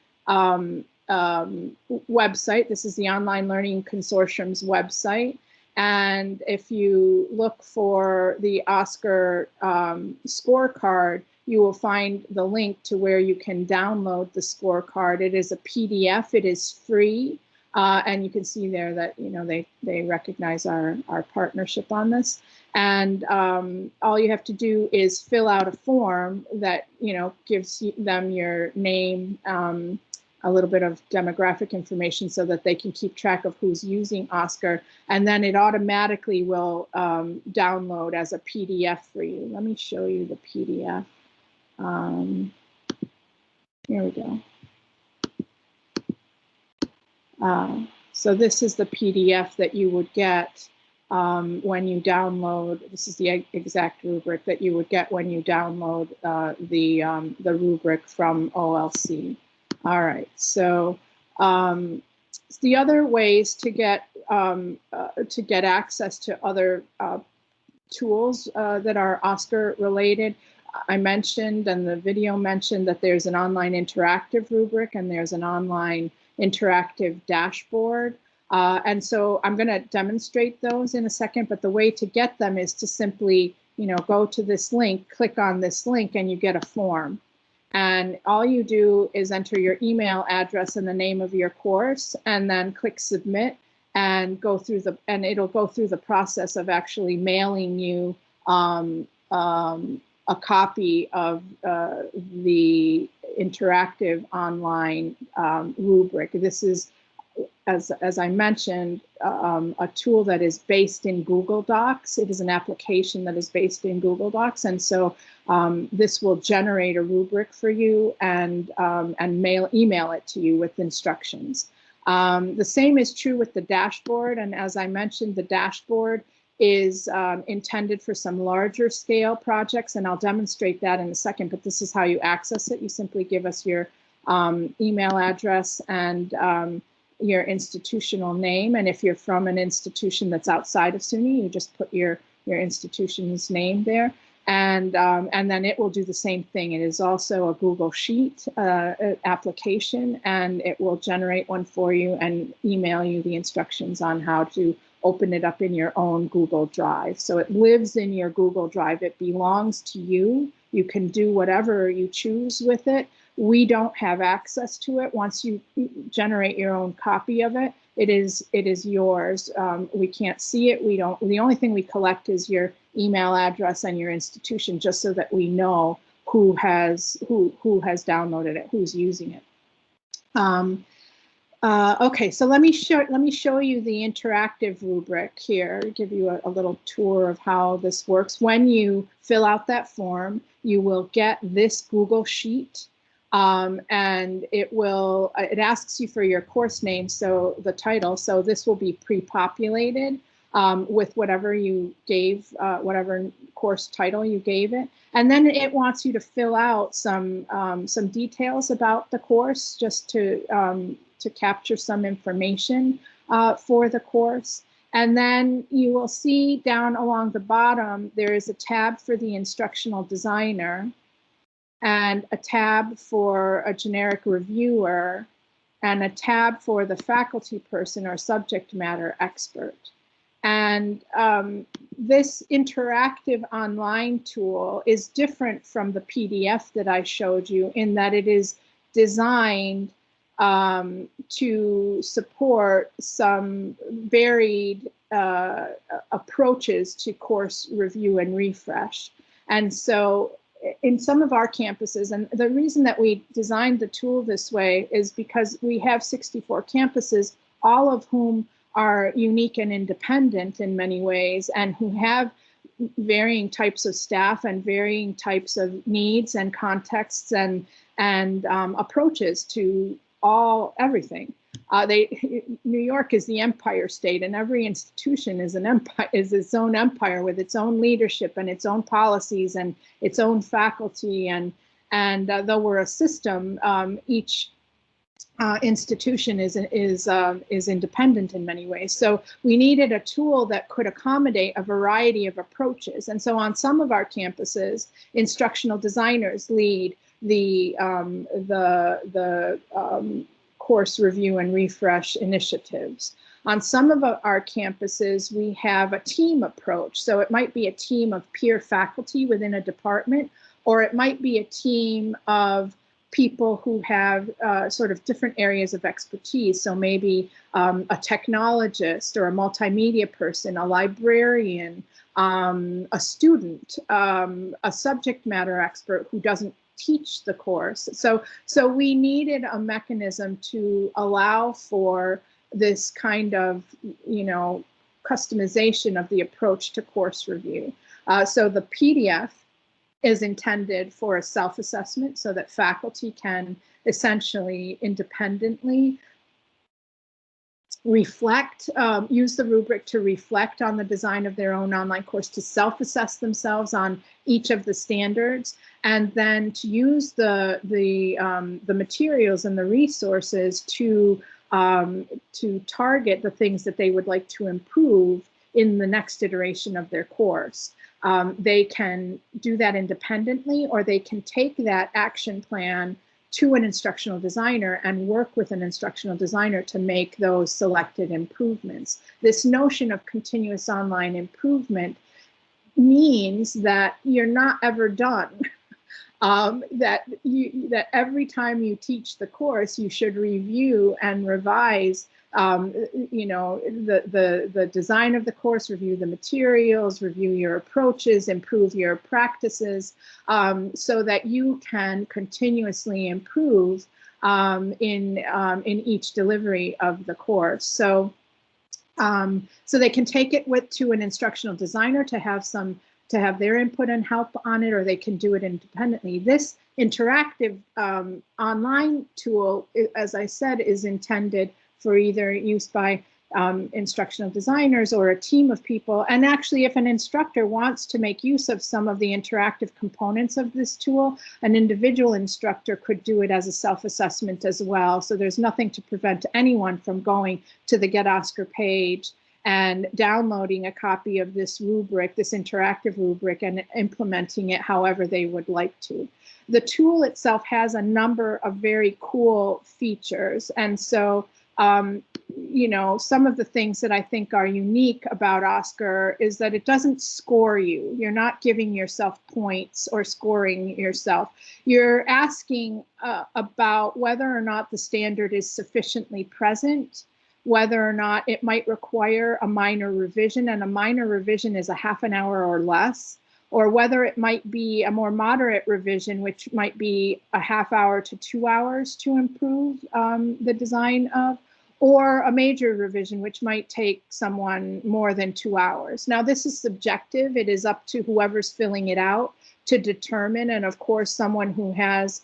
website. This is the Online Learning Consortium's website. And if you look for the Oscar scorecard, you will find the link to where you can download the scorecard. It is a PDF. It is free. And you can see there that, you know, they recognize our partnership on this. And all you have to do is fill out a form that, you know, gives them your name, a little bit of demographic information so that they can keep track of who's using Oscar. And then it automatically will download as a PDF for you. Let me show you the PDF. Here we go. So this is the PDF that you would get when you download. This is the exact rubric that you would get when you download the rubric from OLC. All right, so the other ways to get access to other tools that are OSCAR related. I mentioned, and the video mentioned, that there's an online interactive rubric and there's an online interactive dashboard. And so I'm going to demonstrate those in a second, but the way to get them is to simply, go to this link, click on this link, and you get a form. And all you do is enter your email address and the name of your course, and then click submit, and it'll go through the process of actually mailing you a copy of the interactive online rubric. This is, as I mentioned, a tool that is based in Google Docs. It is an application that is based in Google Docs, and so this will generate a rubric for you and email it to you with instructions. The same is true with the dashboard, and as I mentioned, the dashboard is intended for some larger scale projects, and I'll demonstrate that in a second, but this is how you access it. You simply give us your email address and your institutional name, and if you're from an institution that's outside of SUNY, you just put your institution's name there, and then it will do the same thing. It is also a Google Sheet application, and it will generate one for you and email you the instructions on how to open it up in your own Google Drive. So it lives in your Google Drive. It belongs to you. You can do whatever you choose with it. We don't have access to it. Once you generate your own copy of it, it is yours. We can't see it. We don't. The only thing we collect is your email address and your institution, just so that we know who has downloaded it, who's using it. Okay, so let me show you the interactive rubric here, give you a little tour of how this works. When you fill out that form, you will get this Google Sheet, and it asks you for your course name, so the title. So this will be pre-populated with whatever you gave, whatever course title you gave it, and then it wants you to fill out some details about the course, just to capture some information for the course. And then you will see down along the bottom, there is a tab for the instructional designer and a tab for a generic reviewer and a tab for the faculty person or subject matter expert. And this interactive online tool is different from the PDF that I showed you in that it is designed to support some varied approaches to course review and refresh. And so in some of our campuses, and the reason that we designed the tool this way is because we have 64 campuses, all of whom are unique and independent in many ways, and who have varying types of staff and varying types of needs and contexts and approaches to everything. New York is the empire state, and every institution is an empire, is its own empire with its own leadership and its own policies and its own faculty. And though we're a system, each institution is independent in many ways. So we needed a tool that could accommodate a variety of approaches. And so on some of our campuses, instructional designers lead the course review and refresh initiatives. On some of our campuses, we have a team approach. So it might be a team of peer faculty within a department, or it might be a team of people who have sort of different areas of expertise. So maybe a technologist or a multimedia person, a librarian, a student, a subject matter expert who doesn't teach the course. So we needed a mechanism to allow for this kind of, customization of the approach to course review. So the PDF is intended for a self-assessment so that faculty can essentially independently reflect, use the rubric to reflect on the design of their own online course, to self-assess themselves on each of the standards, and then to use the materials and the resources to target the things that they would like to improve in the next iteration of their course. They can do that independently, or they can take that action plan to an instructional designer and work with an instructional designer to make those selected improvements. This notion of continuous online improvement means that you're not ever done. That every time you teach the course, you should review and revise the design of the course, review the materials, review your approaches, improve your practices, so that you can continuously improve in each delivery of the course. So they can take it to an instructional designer to have their input and help on it, or they can do it independently. This interactive online tool, as I said, is intended for either use by instructional designers or a team of people. And actually, if an instructor wants to make use of some of the interactive components of this tool, an individual instructor could do it as a self-assessment as well. So there's nothing to prevent anyone from going to the Get Oscar page and downloading a copy of this rubric, this interactive rubric, and implementing it however they would like to. The tool itself has a number of very cool features. And so some of the things that I think are unique about Oscar is that it doesn't score you. You're not giving yourself points or scoring yourself. You're asking about whether or not the standard is sufficiently present, whether or not it might require a minor revision, and a minor revision is a half an hour or less, or whether it might be a more moderate revision, which might be a half hour to 2 hours to improve the design of, or a major revision, which might take someone more than 2 hours. Now, this is subjective. It is up to whoever's filling it out to determine. And of course, someone who has,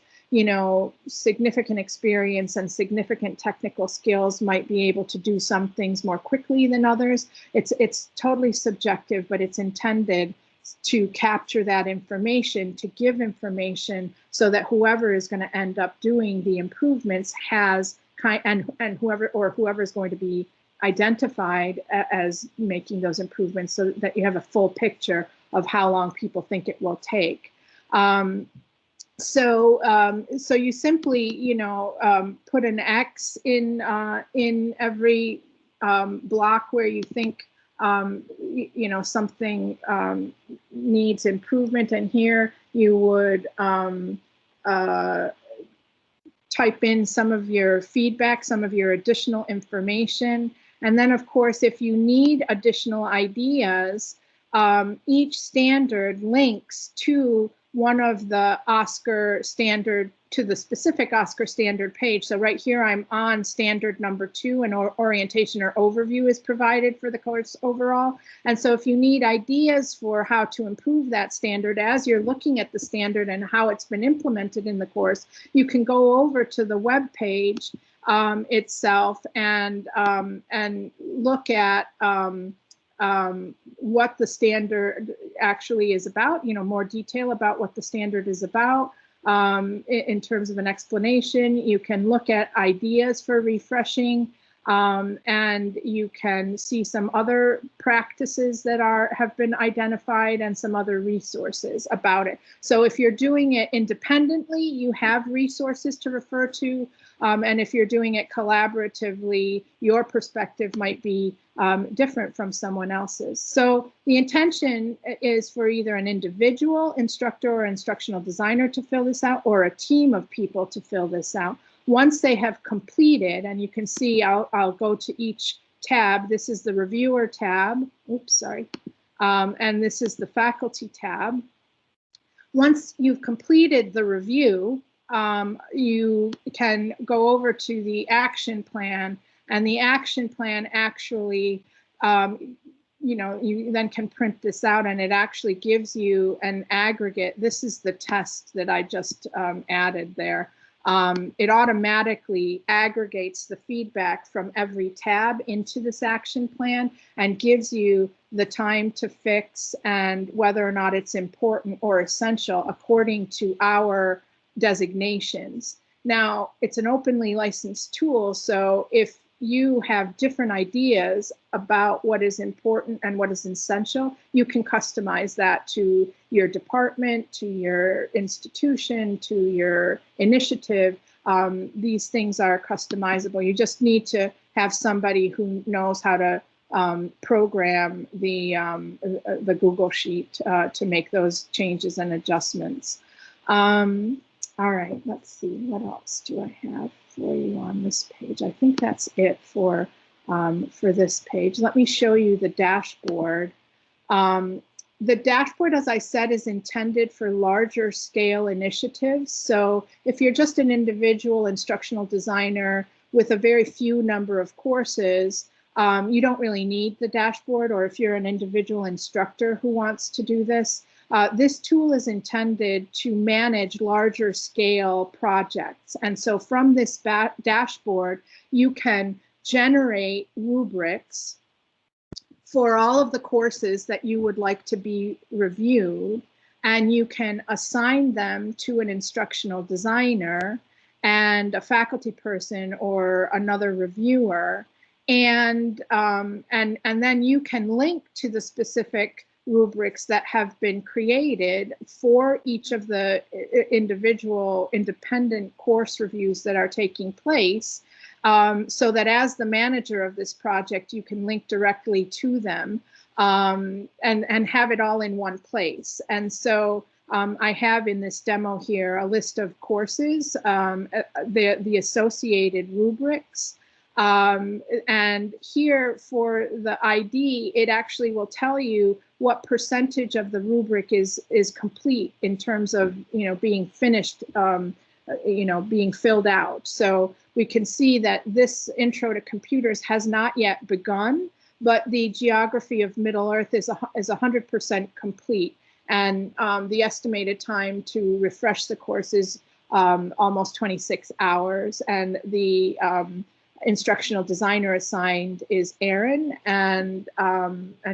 significant experience and significant technical skills might be able to do some things more quickly than others. It's totally subjective, but it's intended to capture that information, to give information so that whoever is going to end up doing the improvements has and whoever is going to be identified as making those improvements, so that you have a full picture of how long people think it will take. So you simply, put an X in every block where you think something needs improvement, and here you would type in some of your feedback, some of your additional information. And then, of course, if you need additional ideas, each standard links to one of the Oscar standard, to the specific Oscar standard page. So right here, I'm on standard number 2, and orientation or overview is provided for the course overall. And so if you need ideas for how to improve that standard as you're looking at the standard and how it's been implemented in the course, you can go over to the web page itself and look at what the standard actually is about, more detail about what the standard is about. In terms of an explanation, you can look at ideas for refreshing, and you can see some other practices that have been identified and some other resources about it. So if you're doing it independently, you have resources to refer to, and if you're doing it collaboratively, your perspective might be different from someone else's. So the intention is for either an individual instructor or instructional designer to fill this out, or a team of people to fill this out. Once they have completed, and you can see, I'll go to each tab. This is the reviewer tab. Oops, sorry. And this is the faculty tab. Once you've completed the review, you can go over to the action plan, and the action plan actually, you then can print this out, and it actually gives you an aggregate. This is the test that I just added there. it automatically aggregates the feedback from every tab into this action plan and gives you the time to fix and whether or not it's important or essential according to our designations. Now, it's an openly licensed tool, so if you have different ideas about what is important and what is essential, you can customize that to your department, to your institution, to your initiative. These things are customizable. You just need to have somebody who knows how to program the Google Sheet to make those changes and adjustments. All right, let's see, what else do I have for you on this page? I think that's it for this page. Let me show you the dashboard. The dashboard, as I said, is intended for larger scale initiatives. So if you're just an individual instructional designer with a very few number of courses, you don't really need the dashboard, or if you're an individual instructor who wants to do this, this tool is intended to manage larger scale projects. And so from this dashboard, you can generate rubrics for all of the courses that you would like to be reviewed, and you can assign them to an instructional designer and a faculty person or another reviewer, and then you can link to the specific rubrics that have been created for each of the individual independent course reviews that are taking place, so that as the manager of this project, you can link directly to them and have it all in one place. And so I have in this demo here a list of courses, the associated rubrics. And here for the ID, it actually will tell you what percentage of the rubric is complete in terms of, being finished, being filled out. So we can see that this Intro to Computers has not yet begun, but the Geography of Middle Earth is 100% complete. And the estimated time to refresh the course is almost 26 hours. And the instructional designer assigned is Aaron, and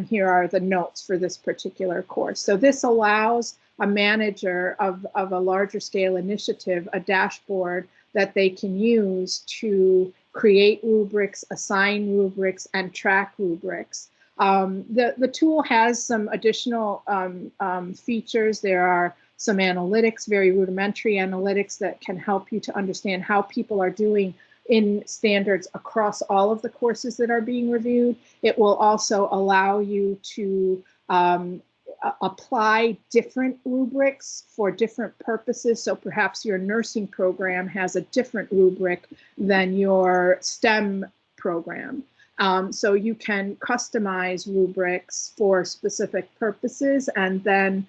here are the notes for this particular course. So this allows a manager of a larger scale initiative a dashboard that they can use to create rubrics, assign rubrics, and track rubrics. The tool has some additional features. There are some analytics, very rudimentary analytics that can help you to understand how people are doing in standards across all of the courses that are being reviewed. It will also allow you to apply different rubrics for different purposes. So perhaps your nursing program has a different rubric than your STEM program. So you can customize rubrics for specific purposes and then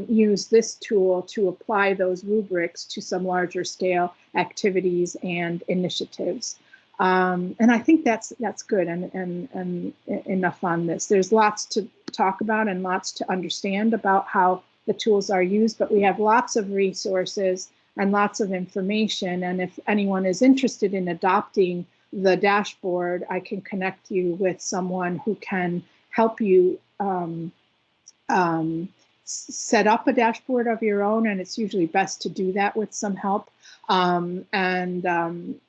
use this tool to apply those rubrics to some larger scale activities and initiatives. And I think that's good and enough on this. There's lots to talk about and lots to understand about how the tools are used, but we have lots of resources and lots of information. And if anyone is interested in adopting the dashboard, I can connect you with someone who can help you set up a dashboard of your own, and it's usually best to do that with some help, and then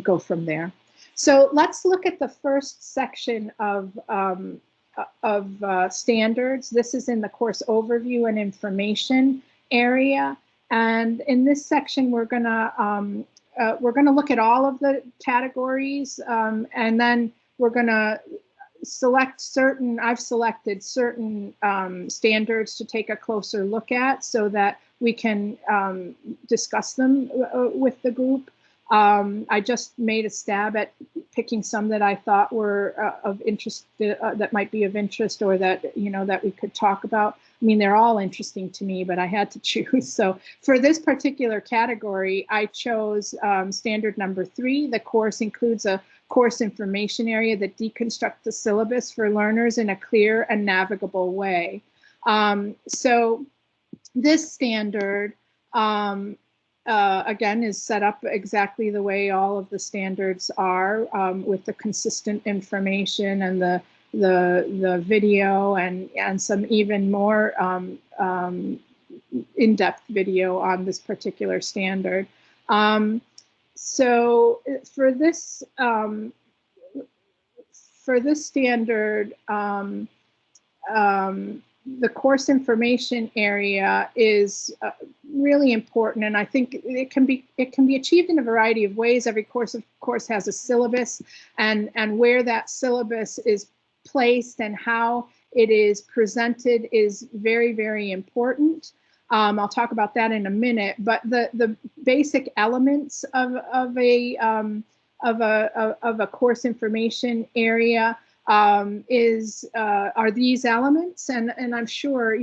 go from there. So let's look at the first section of standards. This is in the course overview and information area, and in this section we're gonna look at all of the categories, and then we're gonna select certain, I've selected certain standards to take a closer look at so that we can discuss them with the group. I just made a stab at picking some that I thought were of interest, that might be of interest, or that, that we could talk about. I mean, they're all interesting to me, but I had to choose. So for this particular category, I chose standard number 3. The course includes a course information area that deconstructs the syllabus for learners in a clear and navigable way. So this standard again, is set up exactly the way all of the standards are, with the consistent information and the video and some even more in-depth video on this particular standard. So for this standard, the course information area is really important, and I think it can be achieved in a variety of ways. Every course, of course, has a syllabus, and where that syllabus is placed and how it is presented is very, very important. I'll talk about that in a minute, but the basic elements of a course information area are these elements, and I'm sure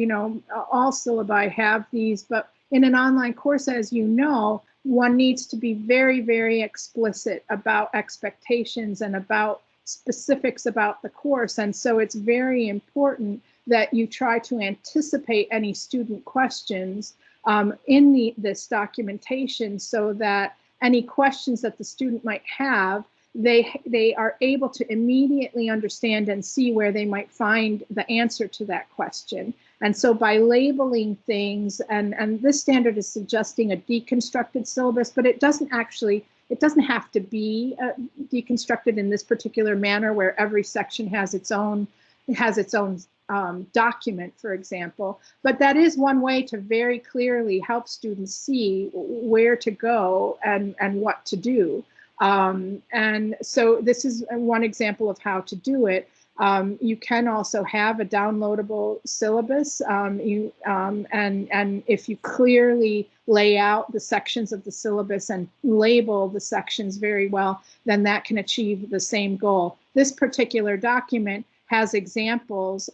all syllabi have these, but in an online course, as you know, one needs to be very, very explicit about expectations and about specifics about the course, and so it's very important that you try to anticipate any student questions in this documentation, so that any questions that the student might have, they are able to immediately understand and see where they might find the answer to that question. And so by labeling things, and this standard is suggesting a deconstructed syllabus, but it doesn't have to be deconstructed in this particular manner, where every section has its own document, for example. But that is one way to very clearly help students see where to go and what to do. And so this is one example of how to do it. You can also have a downloadable syllabus, and if you clearly lay out the sections of the syllabus and label the sections very well, then that can achieve the same goal. This particular document has examples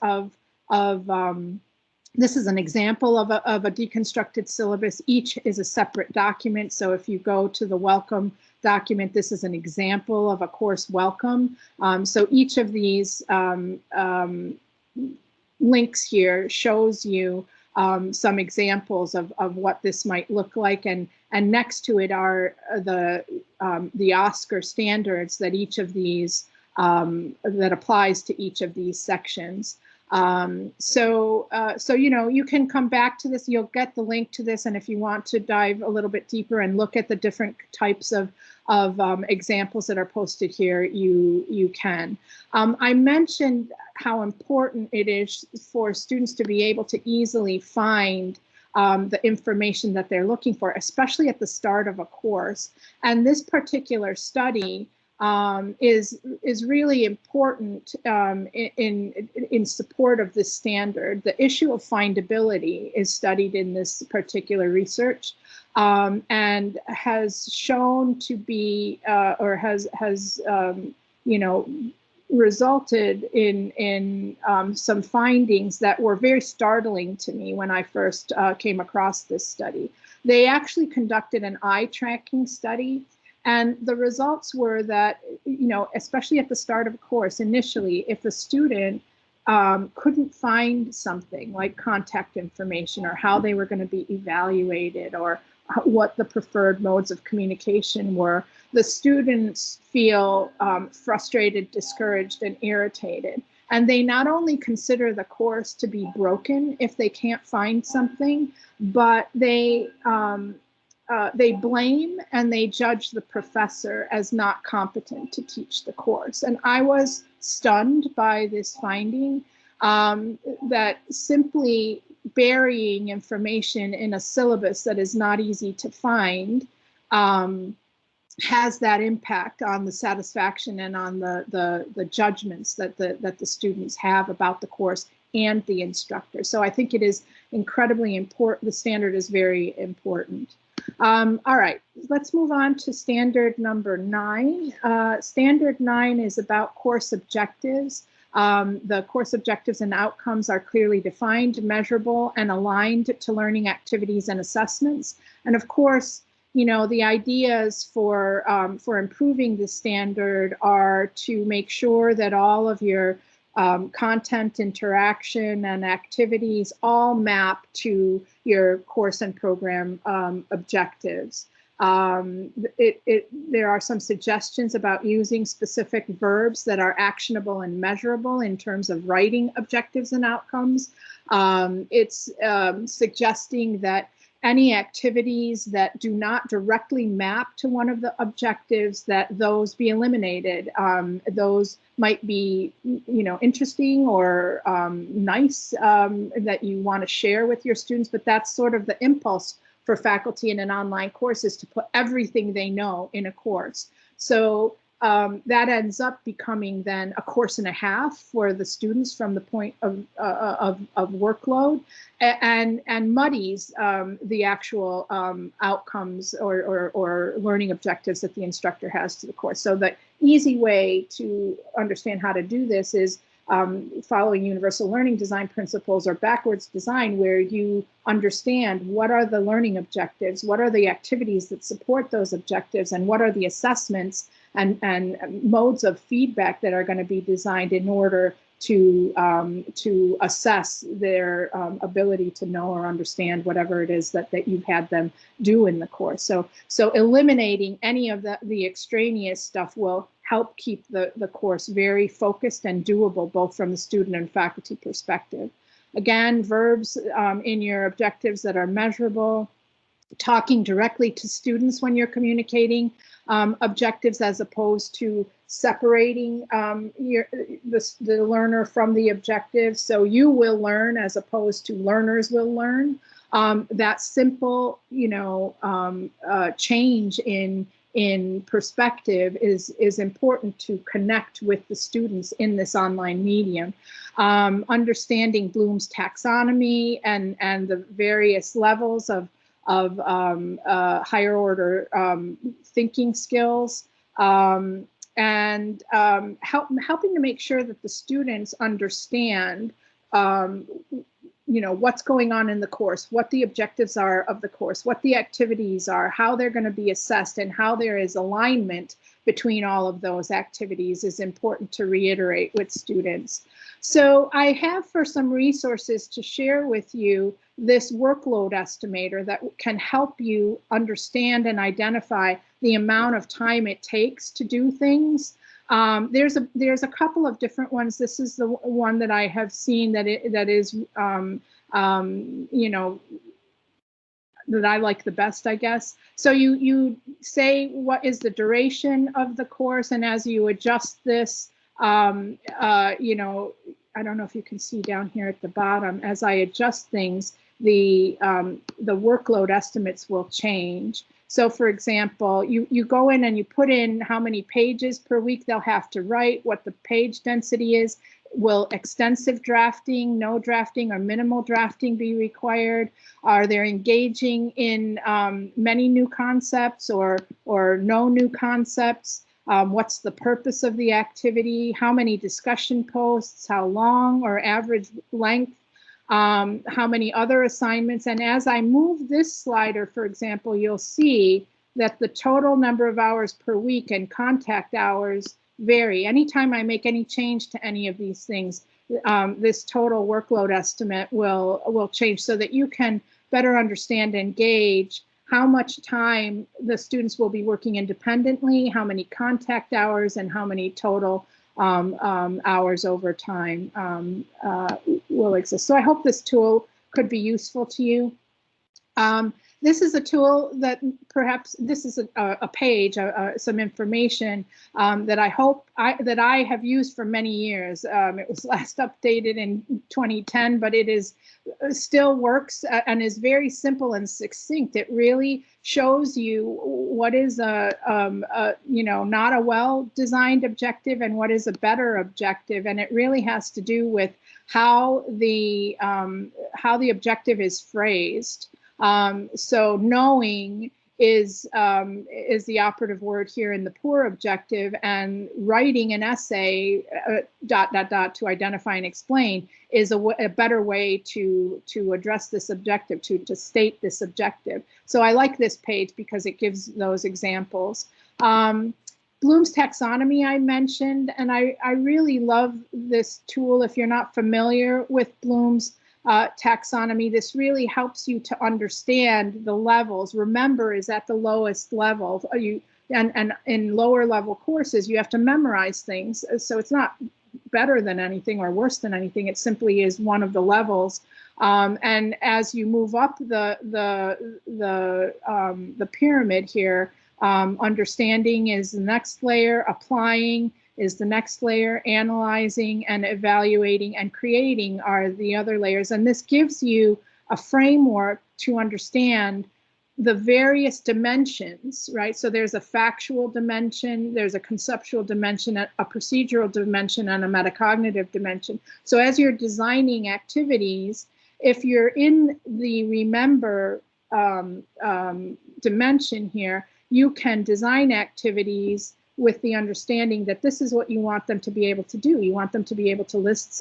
this is an example of a deconstructed syllabus. Each is a separate document. So if you go to the welcome document, this is an example of a course welcome. So each of these links here shows you some examples of what this might look like, and next to it are the Oscar standards that each of these that applies to each of these sections. So you can come back to this. You'll get the link to this, and if you want to dive a little bit deeper and look at the different types of examples that are posted here, you can. I mentioned how important it is for students to be able to easily find the information that they're looking for, especially at the start of a course. And this particular study is really important in support of this standard. The issue of findability is studied in this particular research, and has shown to be or has resulted in some findings that were very startling to me when I first came across this study. They actually conducted an eye tracking study. And the results were that, especially at the start of a course, initially, if a student couldn't find something like contact information or how they were going to be evaluated or what the preferred modes of communication were, the students feel frustrated, discouraged, and irritated. And they not only consider the course to be broken if they can't find something, but they blame and they judge the professor as not competent to teach the course. And I was stunned by this finding, that simply burying information in a syllabus that is not easy to find has that impact on the satisfaction and on the judgments that the students have about the course and the instructor. So I think it is incredibly important. The standard is very important. All right, let's move on to standard number 9. Standard 9 is about course objectives. The course objectives and outcomes are clearly defined, measurable, and aligned to learning activities and assessments. And of course, the ideas for improving the standard are to make sure that all of your content, interaction, and activities all map to your course and program objectives. There are some suggestions about using specific verbs that are actionable and measurable in terms of writing objectives and outcomes. It's suggesting that any activities that do not directly map to one of the objectives, that those be eliminated. Those might be, interesting or nice that you want to share with your students, but that's sort of the impulse for faculty in an online course, is to put everything they know in a course. So that ends up becoming then a course and a half for the students from the point of workload, and muddies the actual outcomes or learning objectives that the instructor has to the course. So the easy way to understand how to do this is following universal learning design principles or backwards design, where you understand what are the learning objectives, what are the activities that support those objectives, and what are the assessments and modes of feedback that are going to be designed in order to assess their ability to know or understand whatever it is that you've had them do in the course. So eliminating any of the extraneous stuff will help keep the course very focused and doable, both from the student and faculty perspective. Again, verbs in your objectives that are measurable, talking directly to students when you're communicating objectives, as opposed to separating the learner from the objective. So you will learn as opposed to learners will learn. That simple, change in perspective is important to connect with the students in this online medium. Understanding Bloom's taxonomy and the various levels of higher order thinking skills, and helping to make sure that the students understand what's going on in the course, what the objectives are of the course, what the activities are, how they're going to be assessed, and how there is alignment between all of those activities is important to reiterate with students. So I have for some resources to share with you this workload estimator that can help you understand and identify the amount of time it takes to do things. There's a couple of different ones. This is the one that I have seen that is that I like the best, I guess. So you say what is the duration of the course, and as you adjust this, I don't know if you can see down here at the bottom, as I adjust things, the workload estimates will change. So for example, you go in and you put in how many pages per week they'll have to write, what the page density is. Will extensive drafting, no drafting, or minimal drafting be required? Are they engaging in many new concepts or no new concepts? What's the purpose of the activity? How many discussion posts? How long or average length? How many other assignments? And as I move this slider, for example, you'll see that the total number of hours per week and contact hours vary. Anytime I make any change to any of these things, this total workload estimate will change, so that you can better understand and gauge how much time the students will be working independently, how many contact hours, and how many total hours over time will exist. So I hope this tool could be useful to you. This is a tool that perhaps this is a page, some information that I hope that I have used for many years. It was last updated in 2010, but it is still works and is very simple and succinct. It really shows you what is not a well-designed objective and what is a better objective, and it really has to do with how the objective is phrased. So knowing is the operative word here in the poor objective, and writing an essay to identify and explain is a better way to address this objective, to state this objective. So I like this page because it gives those examples. Bloom's taxonomy I mentioned, and I really love this tool. If you're not familiar with Bloom's taxonomy, this really helps you to understand the levels. Remember is at the lowest level. And in lower level courses, you have to memorize things. So it's not better than anything or worse than anything. It simply is one of the levels. And as you move up the pyramid here, understanding is the next layer, applying is the next layer, analyzing and evaluating and creating are the other layers. And this gives you a framework to understand the various dimensions, right? So there's a factual dimension, there's a conceptual dimension, a procedural dimension, and a metacognitive dimension. So as you're designing activities, if you're in the remember dimension here, you can design activities with the understanding that this is what you want them to be able to do. You want them to be able to list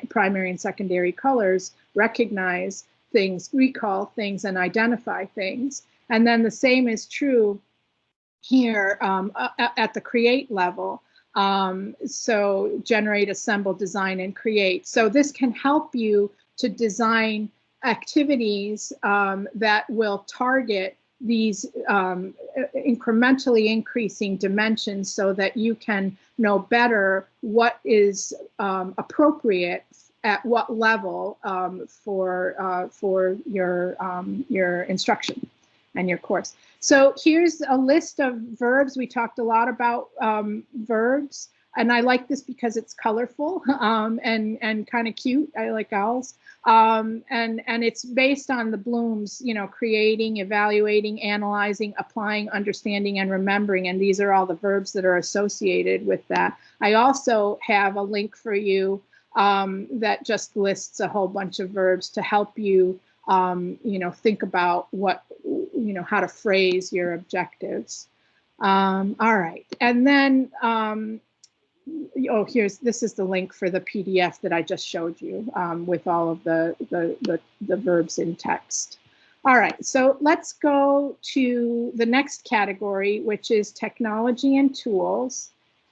primary and secondary colors, recognize things, recall things, and identify things. And then the same is true here at the create level. So generate, assemble, design, and create. So this can help you to design activities that will target these incrementally increasing dimensions so that you can know better what is appropriate at what level for your instruction and your course. So here's a list of verbs. We talked a lot about verbs, and I like this because it's colorful and kind of cute. I like owls. And it's based on the Bloom's, creating, evaluating, analyzing, applying, understanding, and remembering. And these are all the verbs that are associated with that. I also have a link for you that just lists a whole bunch of verbs to help you, think about what, how to phrase your objectives. All right. And then, this is the link for the PDF that I just showed you with all of the verbs in text. All right, so let's go to the next category, which is technology and tools.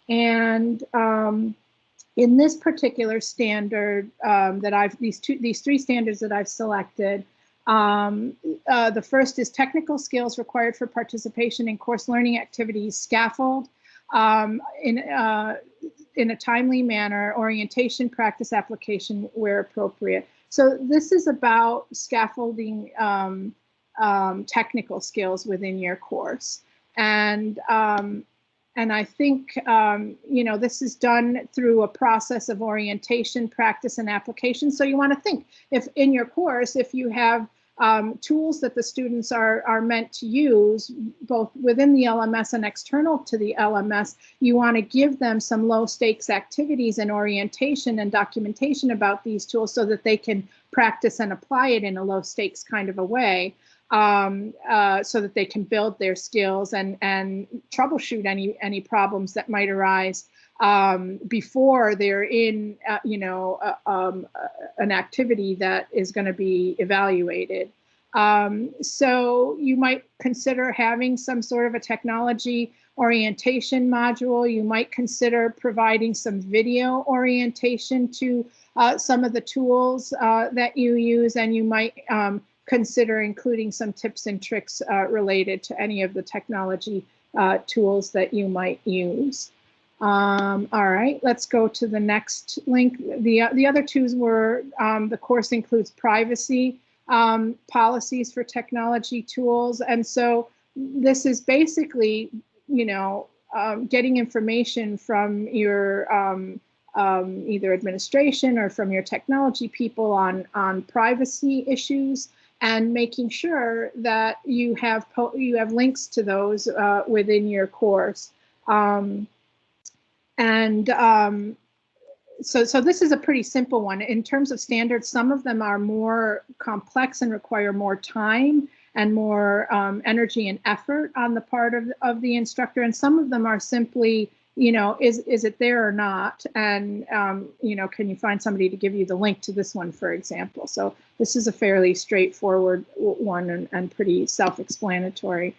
And in this particular standard these three standards that I've selected, the first is technical skills required for participation in course learning activities, scaffold, in a timely manner, orientation, practice, application where appropriate. So this is about scaffolding technical skills within your course. And I think, this is done through a process of orientation, practice, and application. So you want to think, if in your course, if you have tools that the students are meant to use, both within the LMS and external to the LMS, you want to give them some low stakes activities and orientation and documentation about these tools so that they can practice and apply it in a low stakes kind of a way, so that they can build their skills and troubleshoot any problems that might arise before they're in, an activity that is going to be evaluated. So you might consider having some sort of a technology orientation module. You might consider providing some video orientation to some of the tools that you use, and you might consider including some tips and tricks related to any of the technology tools that you might use. All right, let's go to the next link. The other two were the course includes privacy policies for technology tools. And so this is basically, getting information from your either administration or from your technology people on privacy issues, and making sure that you have links to those within your course. So this is a pretty simple one. In terms of standards, some of them are more complex and require more time and more energy and effort on the part of the instructor. And some of them are simply, is it there or not? And, can you find somebody to give you the link to this one, for example? So this is a fairly straightforward one and pretty self-explanatory.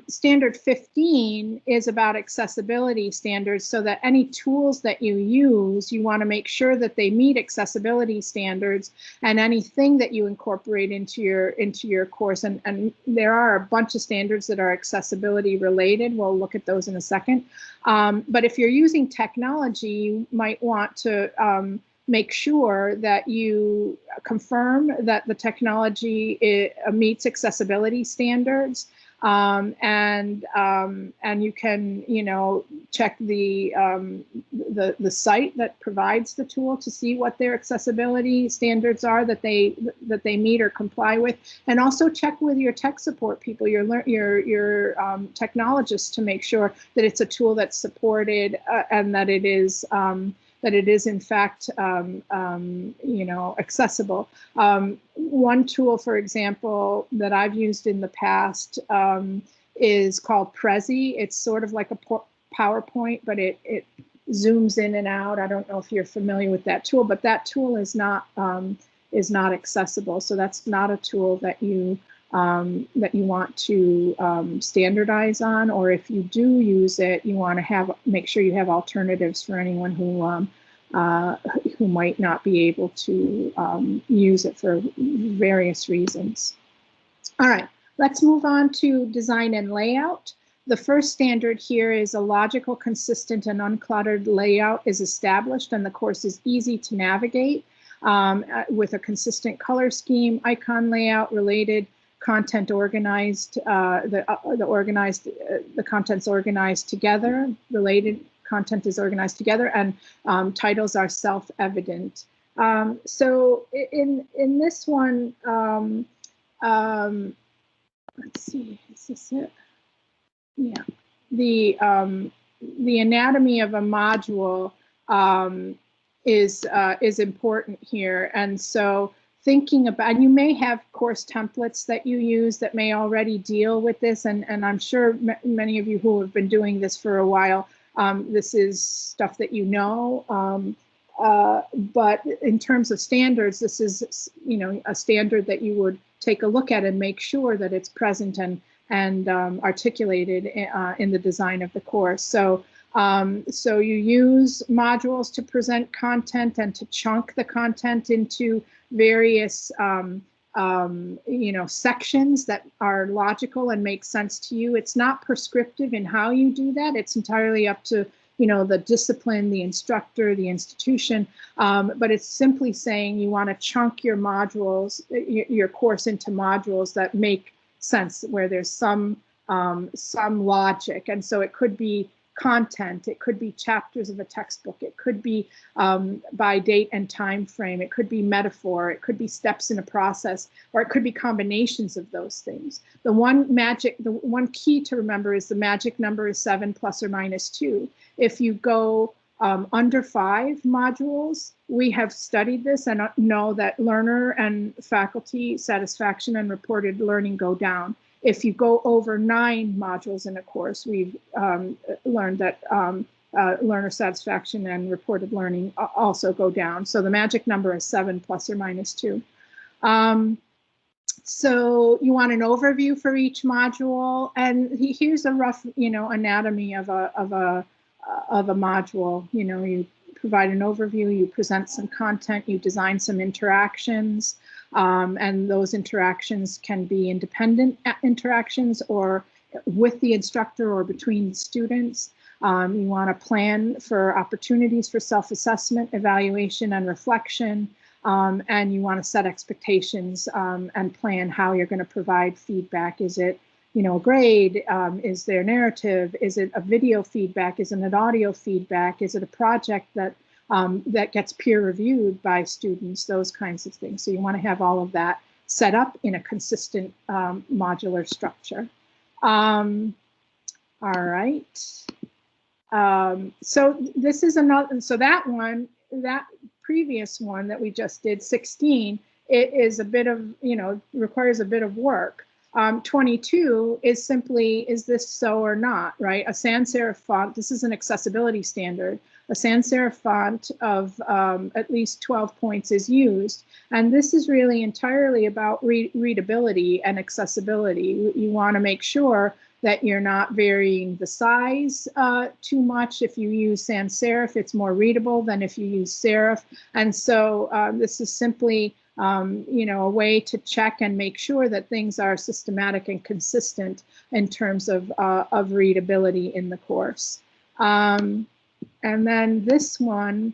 Standard 15 is about accessibility standards, so that any tools that you use, you want to make sure that they meet accessibility standards, and anything that you incorporate into your course. And there are a bunch of standards that are accessibility related. We'll look at those in a second. But if you're using technology, you might want to make sure that you confirm that the technology meets accessibility standards. And you can, check the site that provides the tool to see what their accessibility standards are that they meet or comply with, and also check with your tech support people, your technologists, to make sure that it's a tool that's supported and that it is in fact, accessible. One tool, for example, that I've used in the past is called Prezi. It's sort of like a PowerPoint, but it zooms in and out. I don't know if you're familiar with that tool, but that tool is not accessible. So that's not a tool that you want to standardize on, or if you do use it, you want to make sure you have alternatives for anyone who might not be able to use it for various reasons. All right, let's move on to design and layout. The first standard here is a logical, consistent, and uncluttered layout is established, and the course is easy to navigate with a consistent color scheme, icon layout, related content organized, the content's organized together, related content is organized together, and titles are self-evident. So in this one, let's see, is this it? Yeah, the anatomy of a module is important here, and so thinking about, and you may have course templates that you use that may already deal with this, and I'm sure many of you who have been doing this for a while, this is stuff that you know, but in terms of standards, this is a standard that you would take a look at and make sure that it's present and articulated in the design of the course. So so you use modules to present content and to chunk the content into various sections that are logical and make sense to you. It's not prescriptive in how you do that. It's entirely up to the discipline, the instructor, the institution, but it's simply saying you want to chunk your modules, your course, into modules that make sense, where there's some logic. And so it could be content, it could be chapters of a textbook, it could be by date and time frame, it could be metaphor, it could be steps in a process, or it could be combinations of those things. The one key to remember is the magic number is 7 plus or minus 2. If you go under 5 modules, we have studied this and know that learner and faculty satisfaction and reported learning go down. If you go over 9 modules in a course, we've learned that learner satisfaction and reported learning also go down. So the magic number is 7 plus or minus 2. So you want an overview for each module, and here's a rough, anatomy of a module. You provide an overview, you present some content, you design some interactions. And those interactions can be independent interactions or with the instructor or between students. You want to plan for opportunities for self-assessment, evaluation, and reflection. And you want to set expectations and plan how you're going to provide feedback. Is it, a grade? Is there narrative? Is it a video feedback? Is it an audio feedback? Is it a project that gets peer reviewed by students, those kinds of things. So you want to have all of that set up in a consistent modular structure. All right. So this is another, so that previous one that we just did, 16, it is a bit of, requires a bit of work. 22 is simply, is this so or not, right? A sans serif font, this is an accessibility standard. a sans serif font of at least 12 points is used. And this is really entirely about readability and accessibility. You want to make sure that you're not varying the size too much. If you use sans serif, it's more readable than if you use serif. And so this is simply a way to check and make sure that things are systematic and consistent in terms of readability in the course. And then this one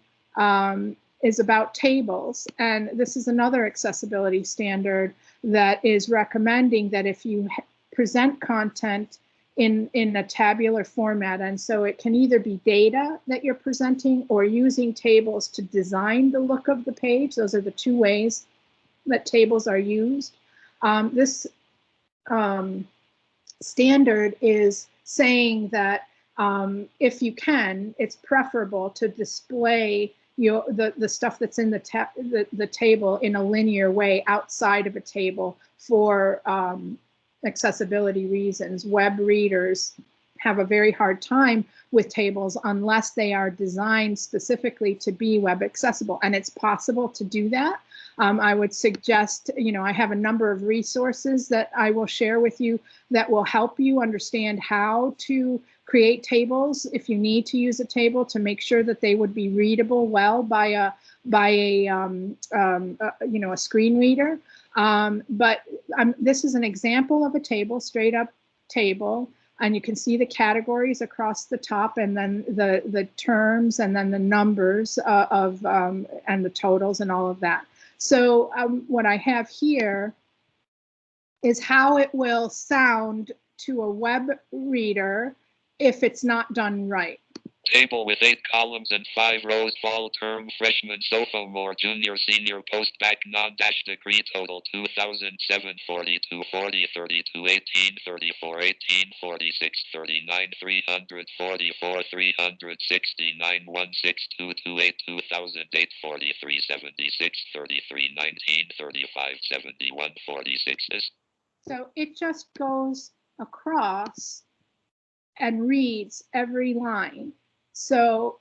is about tables. And this is another accessibility standard that is recommending that if you present content in a tabular format, and so it can either be data that you're presenting or using tables to design the look of the page. Those are the two ways that tables are used. This standard is saying that if you can, it's preferable to display the stuff that's in the table in a linear way outside of a table for accessibility reasons. Web readers have a very hard time with tables unless they are designed specifically to be web accessible, and it's possible to do that. I would suggest, I have a number of resources that I will share with you that will help you understand how to create tables if you need to use a table to make sure that they would be readable well by a screen reader. But this is an example of a table, straight up table, and you can see the categories across the top, and then the terms, and then the numbers and the totals and all of that. So what I have here is how it will sound to a web reader if it's not done right. Table with 8 columns and 5 rows. Fall term, freshman, sophomore, junior, senior, post-bac, non-dash degree. Total 2007, 42, 40, 32, 18, 34, 18, 46, 39, 344, 369, 16, 228, 2008, 43, 76, 33, 19, 35, 71, 46. So it just goes across and reads every line. So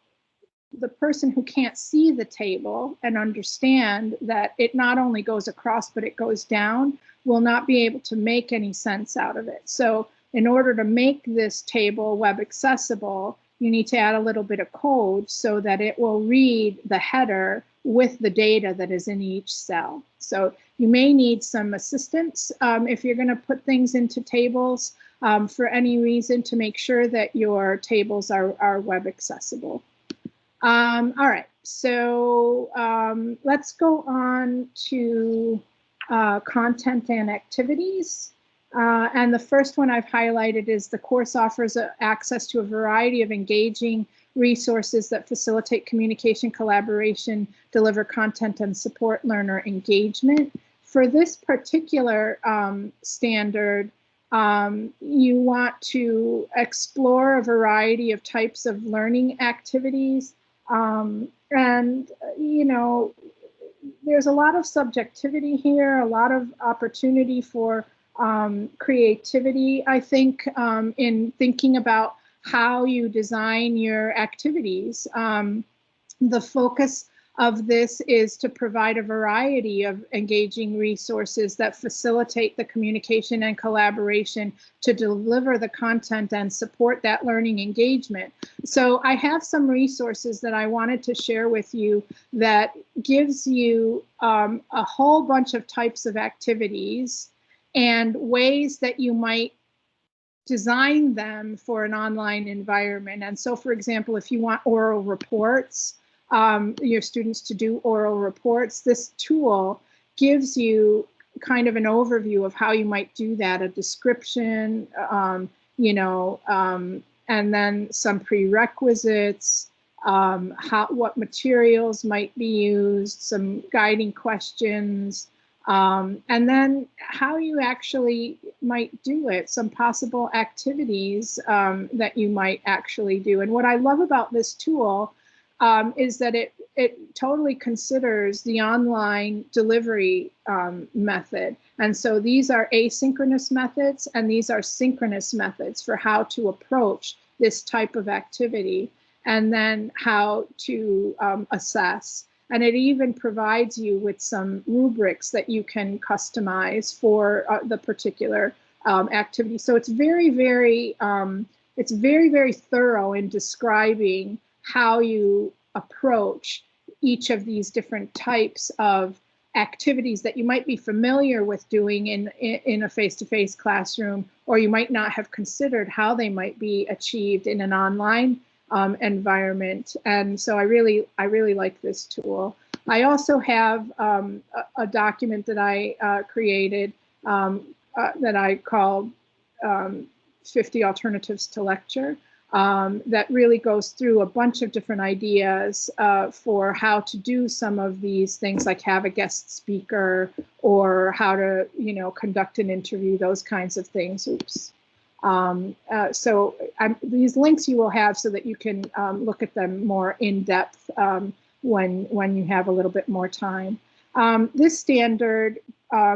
the person who can't see the table and understand that it not only goes across, but it goes down, will not be able to make any sense out of it. So in order to make this table web accessible, you need to add a little bit of code so that it will read the header with the data that is in each cell. So you may need some assistance if you're going to put things into tables for any reason to make sure that your tables are web accessible. All right, so let's go on to content and activities. And the first one I've highlighted is the course offers access to a variety of engaging resources that facilitate communication, collaboration, deliver content, and support learner engagement. For this particular standard, you want to explore a variety of types of learning activities. And, there's a lot of subjectivity here, a lot of opportunity for creativity, I think, in thinking about how you design your activities. The focus of this is to provide a variety of engaging resources that facilitate the communication and collaboration to deliver the content and support that learning engagement. So I have some resources that I wanted to share with you that gives you a whole bunch of types of activities and ways that you might design them for an online environment. And so, for example, if you want oral reports, your students to do oral reports, this tool gives you kind of an overview of how you might do that, a description, and then some prerequisites, what materials might be used, some guiding questions, and then how you actually might do it, some possible activities that you might actually do. And what I love about this tool is that it totally considers the online delivery method. And so these are asynchronous methods and these are synchronous methods for how to approach this type of activity. and then how to assess. And it even provides you with some rubrics that you can customize for the particular activity. So it's very, very thorough in describing how you approach each of these different types of activities that you might be familiar with doing in a face-to-face classroom, or you might not have considered how they might be achieved in an online environment. And so I really like this tool. I also have a document that I created that I call 50 Alternatives to Lecture, that really goes through a bunch of different ideas for how to do some of these things, like have a guest speaker, or how to, conduct an interview, those kinds of things. Oops. These links you will have so that you can look at them more in depth when you have a little bit more time. This standard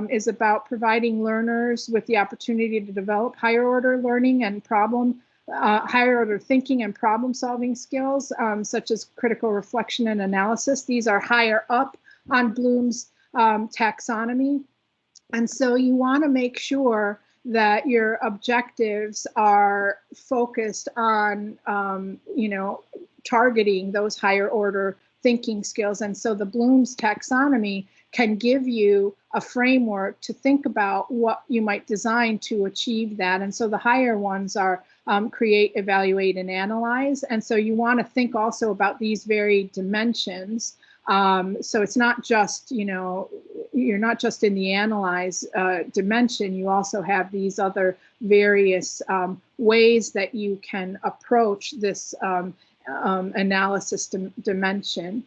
is about providing learners with the opportunity to develop higher order learning and higher order thinking and problem solving skills, such as critical reflection and analysis. These are higher up on Bloom's taxonomy. And so you want to make sure that your objectives are focused on, targeting those higher order thinking skills. And so the Bloom's taxonomy can give you a framework to think about what you might design to achieve that. And so the higher ones are create, evaluate, and analyze. And so you want to think also about these very dimensions. So it's not just, you're not just in the analyze dimension, you also have these other various ways that you can approach this analysis dimension.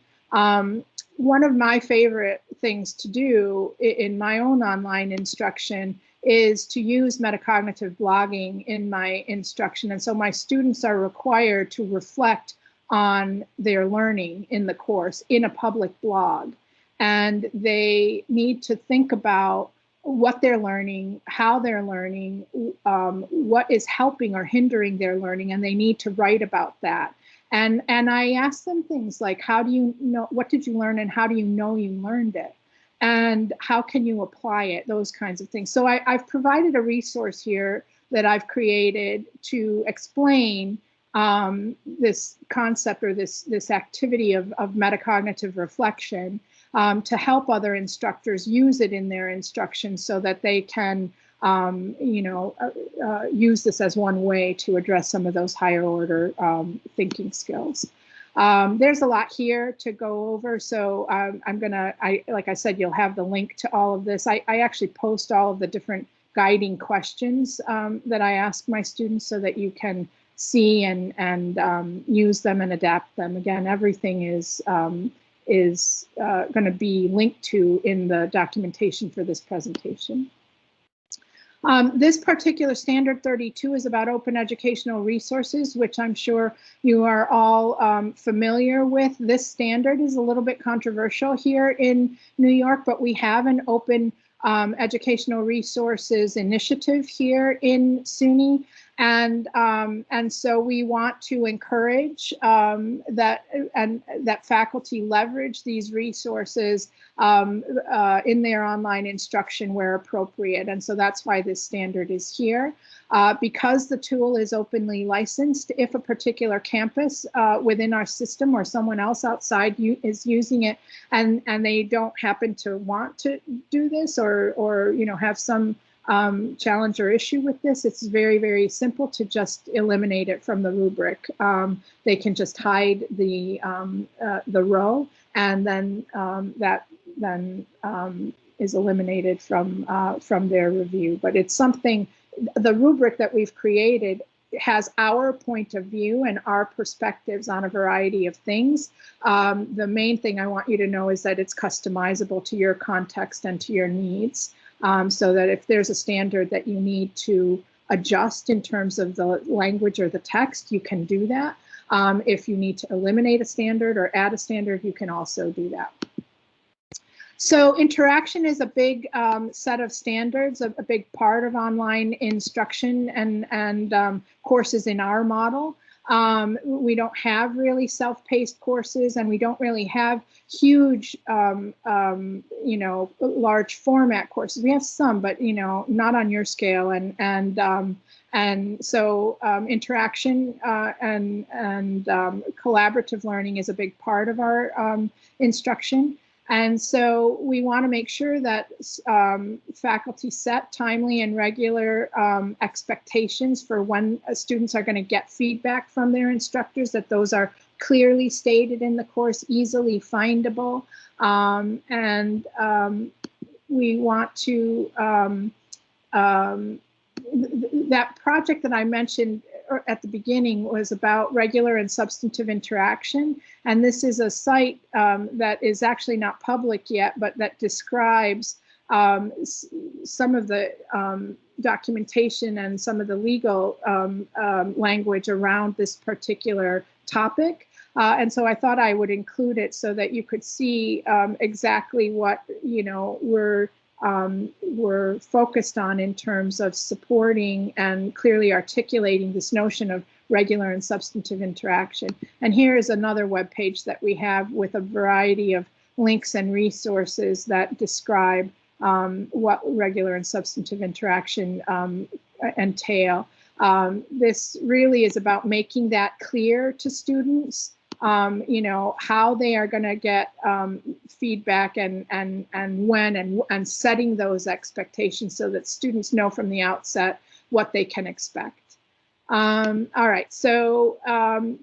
One of my favorite things to do in my own online instruction is to use metacognitive blogging in my instruction. And so my students are required to reflect on their learning in the course in a public blog. And they need to think about what they're learning, how they're learning, what is helping or hindering their learning, and they need to write about that. And I ask them things like, how do you know, what did you learn, and how do you know you learned it? And how can you apply it? Those kinds of things. So I've provided a resource here that I've created to explain this concept or this activity of metacognitive reflection to help other instructors use it in their instruction so that they can use this as one way to address some of those higher order thinking skills. There's a lot here to go over, so like I said, you'll have the link to all of this. I actually post all of the different guiding questions that I ask my students so that you can see and use them and adapt them. Again, everything is going to be linked to in the documentation for this presentation. This particular standard 32 is about open educational resources, which I'm sure you are all familiar with. This standard is a little bit controversial here in New York, but we have an open educational resources initiative here in Suny. And so we want to encourage that faculty leverage these resources in their online instruction where appropriate. And so that's why this standard is here. Because the tool is openly licensed, if a particular campus within our system or someone else outside is using it and they don't happen to want to do this or have some challenge or issue with this, it's very, very simple to just eliminate it from the rubric. They can just hide the row, and then that is eliminated from their review. But it's something, the rubric that we've created has our point of view and our perspectives on a variety of things. The main thing I want you to know is that it's customizable to your context and to your needs. So that if there's a standard that you need to adjust in terms of the language or the text, you can do that. If you need to eliminate a standard or add a standard, you can also do that. So interaction is a big set of standards, a big part of online instruction and courses in our model. We don't have really self-paced courses, and we don't really have huge, you know, large format courses. We have some, but, you know, not on your scale. And so interaction and collaborative learning is a big part of our instruction. And so we want to make sure that faculty set timely and regular expectations for when students are going to get feedback from their instructors, that those are clearly stated in the course, easily findable. And we want to, that project that I mentioned at the beginning was about regular and substantive interaction. And this is a site that is actually not public yet, but that describes some of the documentation and some of the legal language around this particular topic. And so I thought I would include it so that you could see exactly what, you know, we're focused on in terms of supporting and clearly articulating this notion of regular and substantive interaction. And here is another web page that we have with a variety of links and resources that describe what regular and substantive interaction entail. This really is about making that clear to students. You know, how they are going to get feedback and when and setting those expectations so that students know from the outset what they can expect. All right, so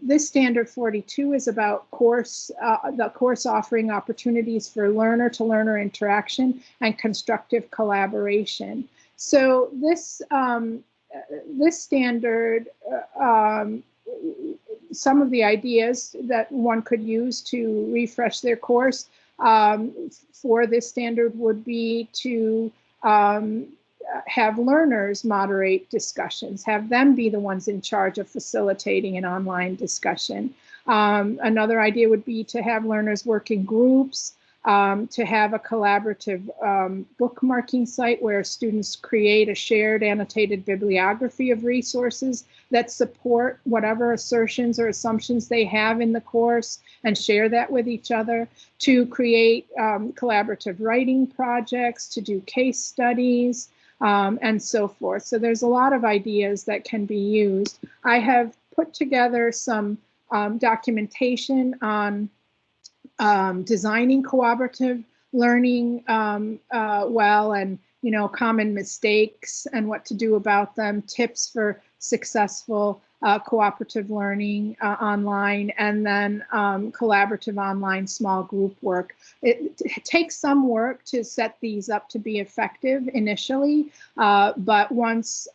this standard 42 is about the course offering opportunities for learner-to-learner interaction and constructive collaboration. So this this standard, some of the ideas that one could use to refresh their course for this standard would be to have learners moderate discussions, have them be the ones in charge of facilitating an online discussion. Another idea would be to have learners work in groups, to have a collaborative bookmarking site where students create a shared annotated bibliography of resources that support whatever assertions or assumptions they have in the course and share that with each other, to create collaborative writing projects, to do case studies, and so forth. So there's a lot of ideas that can be used. I have put together some documentation on designing cooperative learning well, and, you know, common mistakes and what to do about them, tips for successful cooperative learning online, and then collaborative online small group work. It takes some work to set these up to be effective initially, but once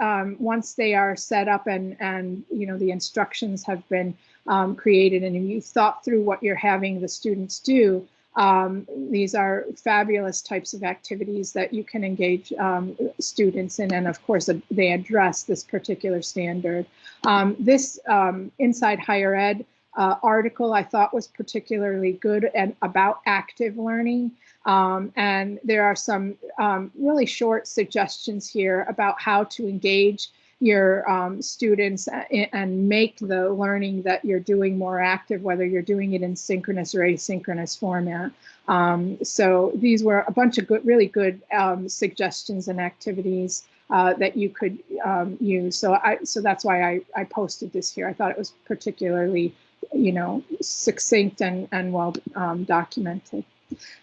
they are set up and you know, the instructions have been created and you thought through what you're having the students do, these are fabulous types of activities that you can engage students in, and of course they address this particular standard. This Inside Higher Ed article I thought was particularly good and about active learning, and there are some really short suggestions here about how to engage your students and make the learning that you're doing more active, whether you're doing it in synchronous or asynchronous format. So these were a bunch of good, really good suggestions and activities that you could use. So that's why I posted this here. I thought it was particularly, you know, succinct and well documented.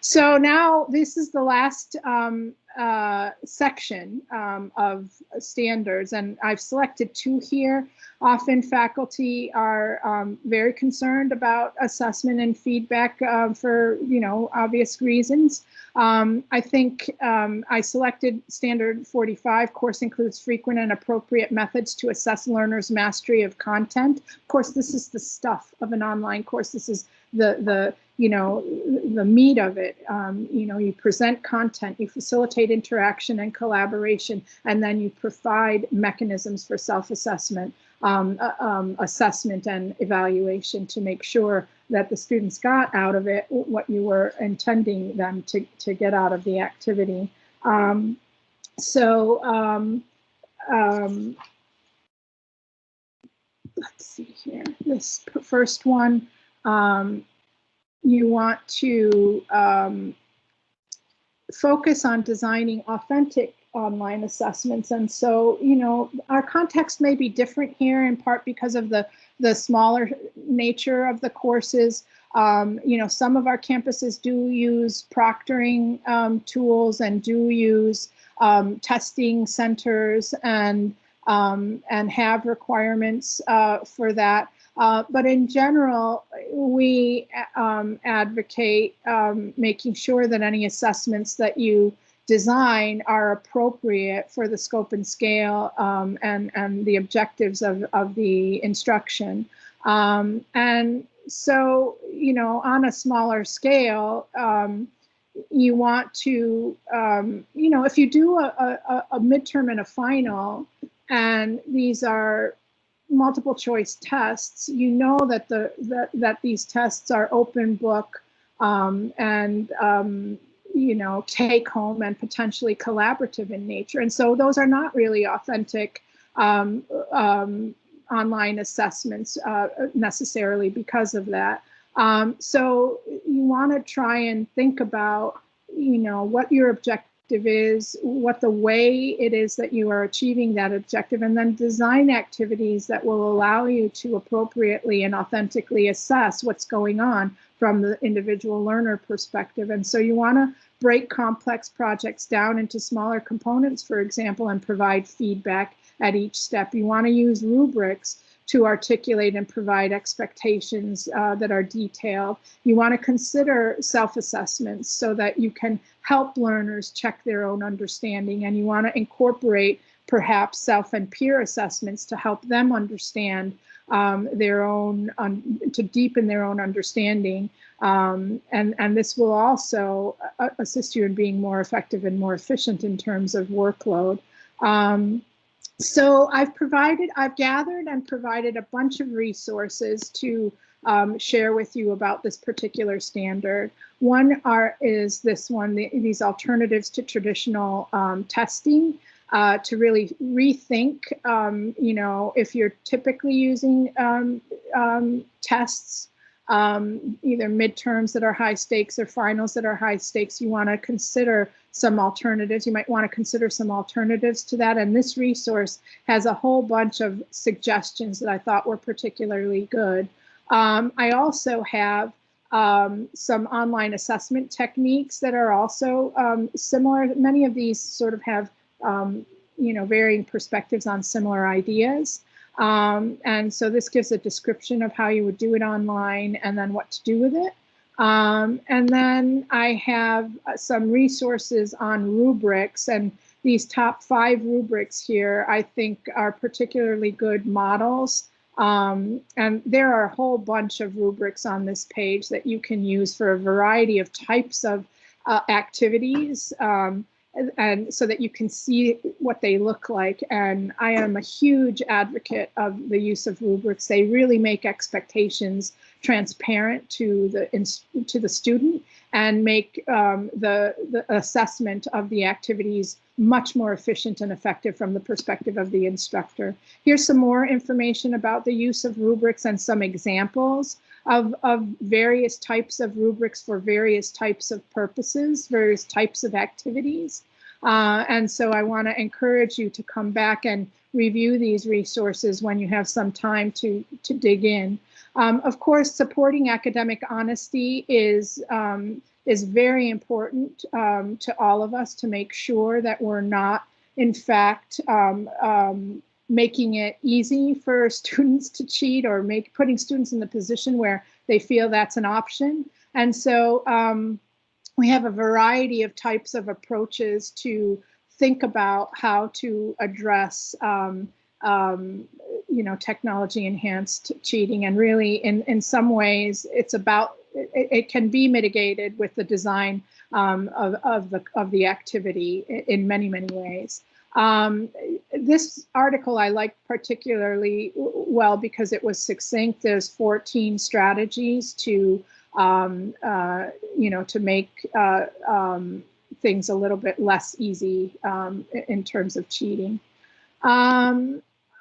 So now this is the last section of standards, and I've selected two here. Often faculty are very concerned about assessment and feedback for, you know, obvious reasons. I think I selected standard 45, course includes frequent and appropriate methods to assess learners' mastery of content. Of course, this is the stuff of an online course. This is the you know, the meat of it. You know, you present content, you facilitate interaction and collaboration, and then you provide mechanisms for self-assessment, assessment and evaluation to make sure that the students got out of it what you were intending them to get out of the activity. let's see here, this first one, you want to focus on designing authentic online assessments. And so, you know, our context may be different here, in part because of the smaller nature of the courses. You know, some of our campuses do use proctoring tools and do use testing centers and have requirements for that. But in general, we advocate making sure that any assessments that you design are appropriate for the scope and scale and the objectives of the instruction. And so, you know, on a smaller scale, you want to, you know, if you do a midterm and a final, and these are multiple choice tests, you know that that these tests are open book and you know, take home and potentially collaborative in nature. And so those are not really authentic online assessments necessarily because of that. So you want to try and think about, you know, what your objective is, what the way it is that you are achieving that objective, and then design activities that will allow you to appropriately and authentically assess what's going on from the individual learner perspective. And so you want to break complex projects down into smaller components, for example, and provide feedback at each step. You want to use rubrics to articulate and provide expectations that are detailed. You want to consider self-assessments so that you can help learners check their own understanding, and you want to incorporate perhaps self and peer assessments to help them understand their own, to deepen their own understanding. And this will also assist you in being more effective and more efficient in terms of workload. So I've gathered and provided a bunch of resources to share with you about this particular standard. One is this one, these alternatives to traditional testing, to really rethink, you know, if you're typically using tests, either midterms that are high stakes or finals that are high stakes, you want to consider some alternatives. You might want to consider some alternatives to that. And this resource has a whole bunch of suggestions that I thought were particularly good. I also have some online assessment techniques that are also similar. Many of these sort of have, you know, varying perspectives on similar ideas. And so this gives a description of how you would do it online and then what to do with it. And then I have some resources on rubrics, and these top 5 rubrics here I think are particularly good models. And there are a whole bunch of rubrics on this page that you can use for a variety of types of activities, and so that you can see what they look like. And I am a huge advocate of the use of rubrics. They really make expectations transparent to the student and make the assessment of the activities much more efficient and effective from the perspective of the instructor. Here's some more information about the use of rubrics and some examples of various types of rubrics for various types of purposes, various types of activities. And so I want to encourage you to come back and review these resources when you have some time to dig in. Of course, supporting academic honesty is very important to all of us, to make sure that we're not, in fact, making it easy for students to cheat or putting students in the position where they feel that's an option. And so we have a variety of types of approaches to think about how to address you know, technology enhanced cheating. And really in some ways it's about, it can be mitigated with the design of the activity in many ways. This article I like particularly well because it was succinct. There's 14 strategies to you know, to make things a little bit less easy in terms of cheating.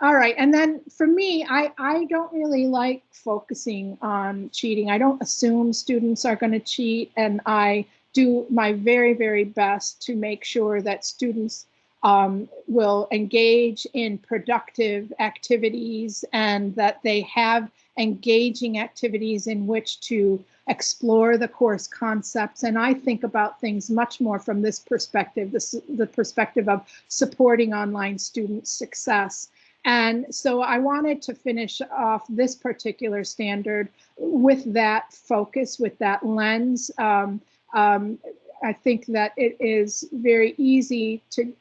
All right, and then for me, I don't really like focusing on cheating. I don't assume students are going to cheat, and I do my very, very best to make sure that students will engage in productive activities and that they have engaging activities in which to explore the course concepts. And I think about things much more from this perspective, the perspective of supporting online student success. And so I wanted to finish off this particular standard with that focus, with that lens. I think that it is very easy to,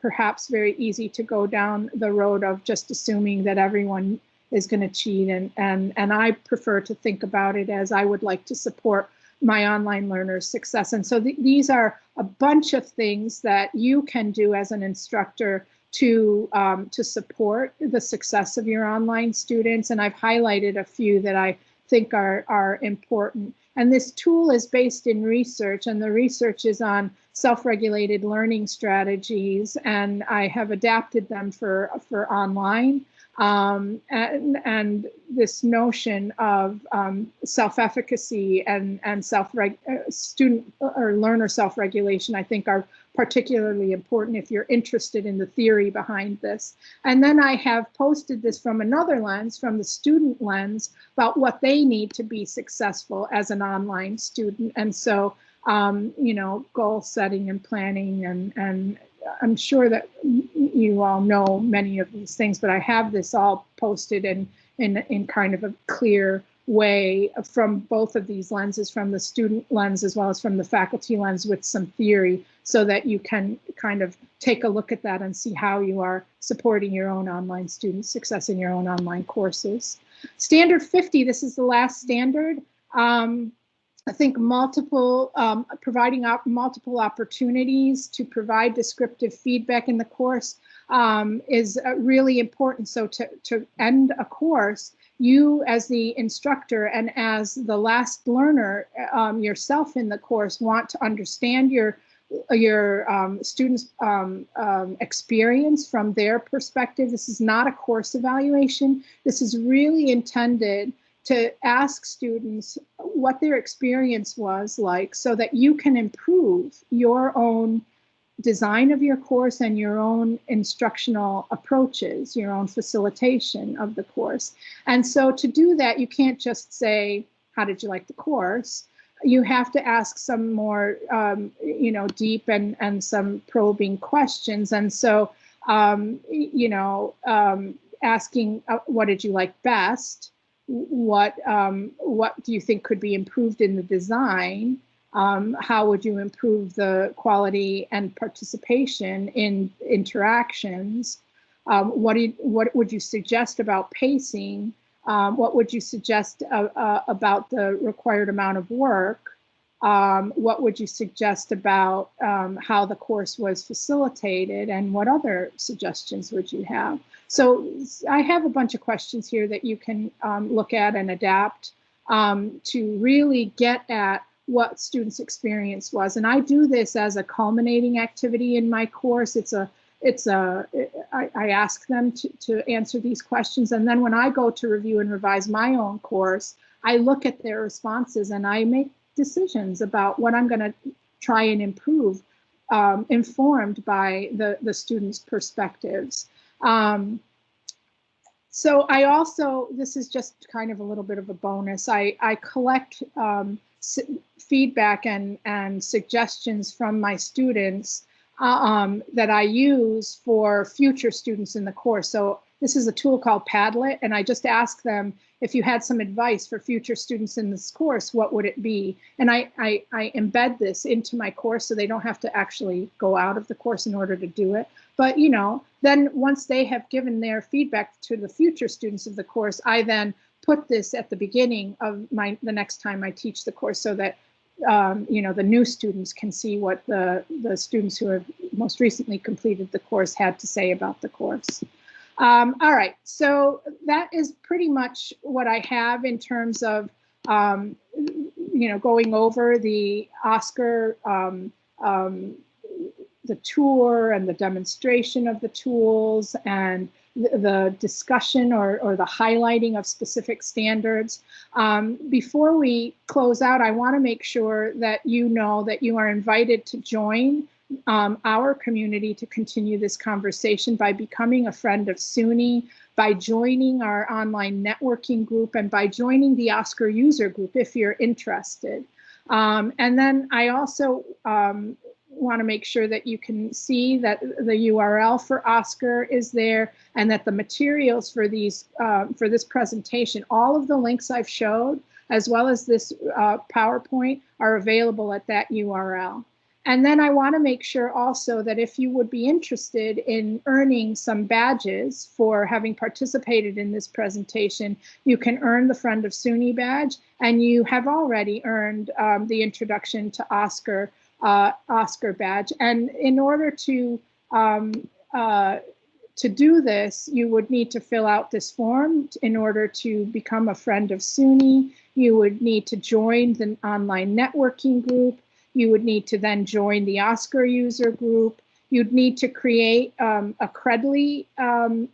perhaps very easy to go down the road of just assuming that everyone is going to cheat. And I prefer to think about it as I would like to support my online learners' success. And so these are a bunch of things that you can do as an instructor to support the success of your online students. And I've highlighted a few that I think are important. And this tool is based in research, and the research is on self-regulated learning strategies, and I have adapted them for online. And this notion of self-efficacy and student or learner self-regulation, I think, are particularly important if you're interested in the theory behind this. And then I have posted this from another lens, from the student lens, about what they need to be successful as an online student. And so, you know, goal setting and planning, and I'm sure that you all know many of these things, but I have this all posted in kind of a clear way from both of these lenses, from the student lens as well as from the faculty lens, with some theory, so that you can kind of take a look at that and see how you are supporting your own online student success in your own online courses. Standard 50, this is the last standard. I think providing multiple opportunities to provide descriptive feedback in the course is really important. So to end a course, you as the instructor and as the last learner yourself in the course want to understand your students' experience from their perspective. This is not a course evaluation. This is really intended to ask students what their experience was like, so that you can improve your own design of your course and your own instructional approaches, your own facilitation of the course. And so to do that, you can't just say, how did you like the course? You have to ask some more, you know, deep and some probing questions. And so, you know, asking what did you like best? What do you think could be improved in the design? How would you improve the quality and participation in interactions? What would you suggest about pacing? What would you suggest about the required amount of work? What would you suggest about how the course was facilitated, and what other suggestions would you have? So I have a bunch of questions here that you can look at and adapt to really get at what students' experience was. And I do this as a culminating activity in my course. I ask them to answer these questions. And then when I go to review and revise my own course, I look at their responses and I make decisions about what I'm going to try and improve, informed by the students' perspectives. So I also, this is just kind of a little bit of a bonus, I collect feedback and suggestions from my students that I use for future students in the course. So this is a tool called Padlet, and I just ask them, if you had some advice for future students in this course, what would it be? And I embed this into my course so they don't have to actually go out of the course in order to do it. But, you know, then once they have given their feedback to the future students of the course, I then put this at the beginning of the next time I teach the course, so that you know, the new students can see what the students who have most recently completed the course had to say about the course. All right, so that is pretty much what I have in terms of you know, going over the OSCAR, the tour and the demonstration of the tools, and the discussion or the highlighting of specific standards. Before we close out, I want to make sure that you know that you are invited to join our community to continue this conversation by becoming a friend of Suny, by joining our online networking group, and by joining the OSCAR user group if you're interested. And then I also want to make sure that you can see that the URL for OSCAR is there, and that the materials for these for this presentation, all of the links I've showed, as well as this PowerPoint, are available at that URL. And then I want to make sure also that if you would be interested in earning some badges for having participated in this presentation, you can earn the Friend of Suny badge, and you have already earned the Introduction to OSCAR badge. And in order to do this, you would need to fill out this form in order to become a friend of Suny. You would need to join the online networking group. You would need to then join the OSCAR user group. You'd need to create a Credly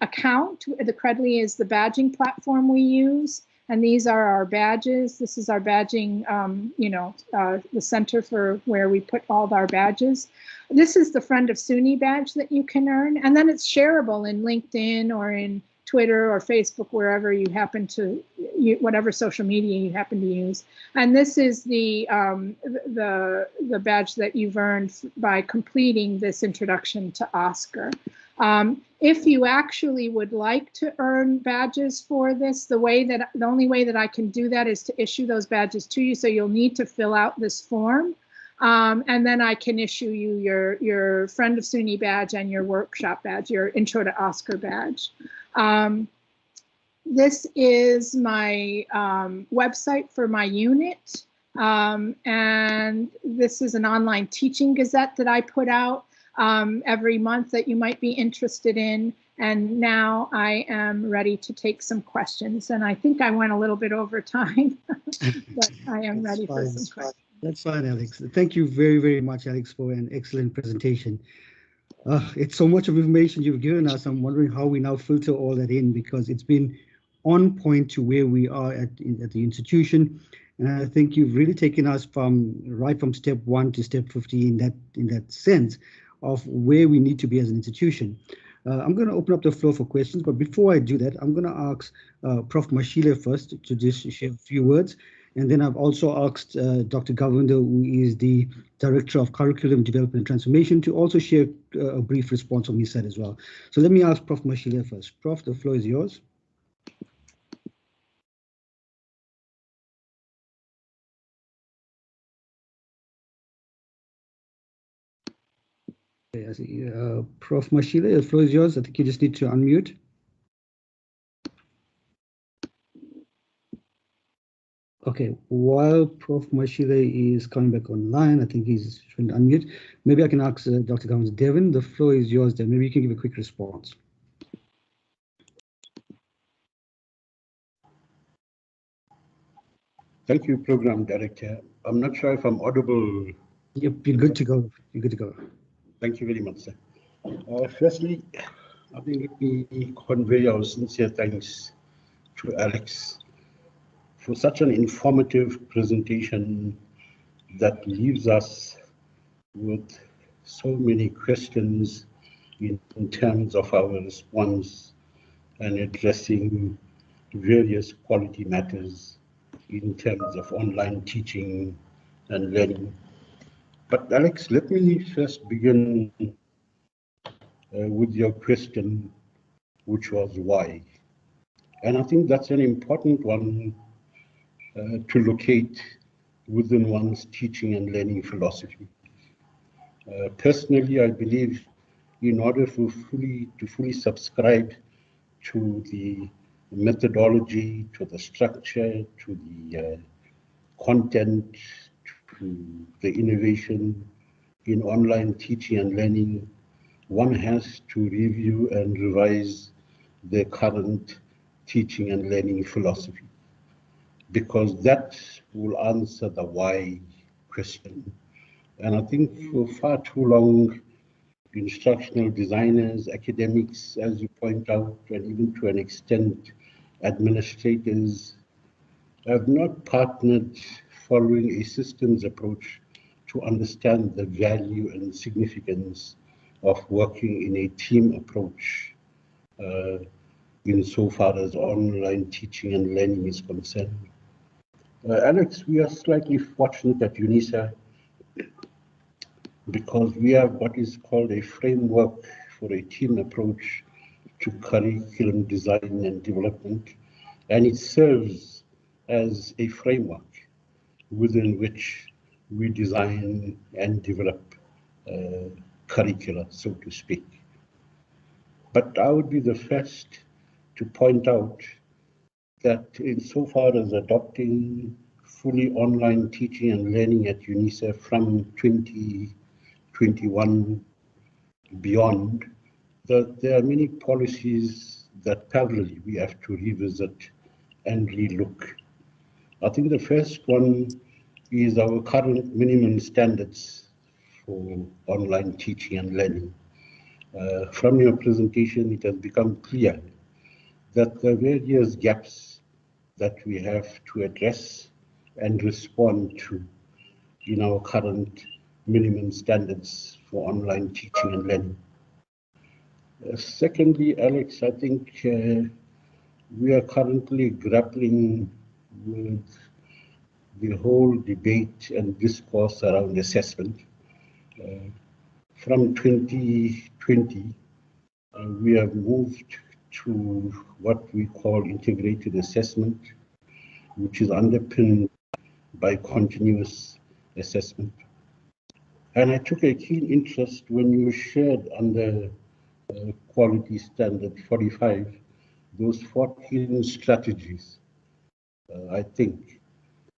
account. The Credly is the badging platform we use, and these are our badges. This is our badging, the center for where we put all of our badges. This is the Friend of Suny badge that you can earn, and then it's shareable in LinkedIn or in Twitter or Facebook, wherever you happen to, whatever social media you happen to use. And this is the badge that you've earned by completing this Introduction to OSCAR. If you actually would like to earn badges for this, the only way that I can do that is to issue those badges to you. So you'll need to fill out this form. And then I can issue you your Friend of Suny badge and your workshop badge, your Intro to OSCAR badge. This is my website for my unit, and this is an online teaching gazette that I put out every month that you might be interested in. And now I am ready to take some questions, and I think I went a little bit over time, but I am ready for some questions. That's fine, Alex. Thank you very, very much, Alex, for an excellent presentation. It's so much of information you've given us. I'm wondering how we now filter all that in, because it's been on point to where we are at the institution. And I think you've really taken us right from step 1 to step 50 in that sense of where we need to be as an institution. I'm going to open up the floor for questions, but before I do that, I'm going to ask Prof. Mashile first to just share a few words. And then I've also asked Dr. Govinder, who is the Director of Curriculum Development and Transformation, to also share a brief response on his side as well. So let me ask Prof. Mashile first. Prof, the floor is yours. Okay, I see. Prof. Mashile, the floor is yours. I think you just need to unmute. Okay, while Prof. Mashile is coming back online, I think he's trying to unmute. Maybe I can ask Dr. Govinder. Devin, the floor is yours then. Maybe you can give a quick response. Thank you, Program Director. I'm not sure if I'm audible. Yep, you're good to go. You're good to go. Thank you very much, sir. Firstly, I think let me convey our sincere thanks to Alex for such an informative presentation that leaves us with so many questions in terms of our response and addressing various quality matters in terms of online teaching and learning. But Alex, let me first begin with your question, which was why. And I think that's an important one to locate within one's teaching and learning philosophy. Personally, I believe in order to fully subscribe to the methodology, to the structure, to the content, to the innovation in online teaching and learning, one has to review and revise the current teaching and learning philosophy, because that will answer the why question. And I think for far too long, instructional designers, academics, as you point out, and even to an extent, administrators have not partnered following a systems approach to understand the value and significance of working in a team approach insofar as online teaching and learning is concerned. Alex, we are slightly fortunate at UNISA because we have what is called a framework for a team approach to curriculum design and development, and it serves as a framework within which we design and develop curricula, so to speak. But I would be the first to point out that insofar as adopting fully online teaching and learning at UNISA from 2021 beyond, that there are many policies that parallelly we have to revisit and relook. I think the first one is our current minimum standards for online teaching and learning. From your presentation, it has become clear that the various gaps that we have to address and respond to in our current minimum standards for online teaching and learning. Secondly, Alex, I think we are currently grappling with the whole debate and discourse around assessment. From 2020, we have moved to what we call integrated assessment, which is underpinned by continuous assessment. And I took a keen interest when you shared under quality standard 45, those 14 strategies, I think,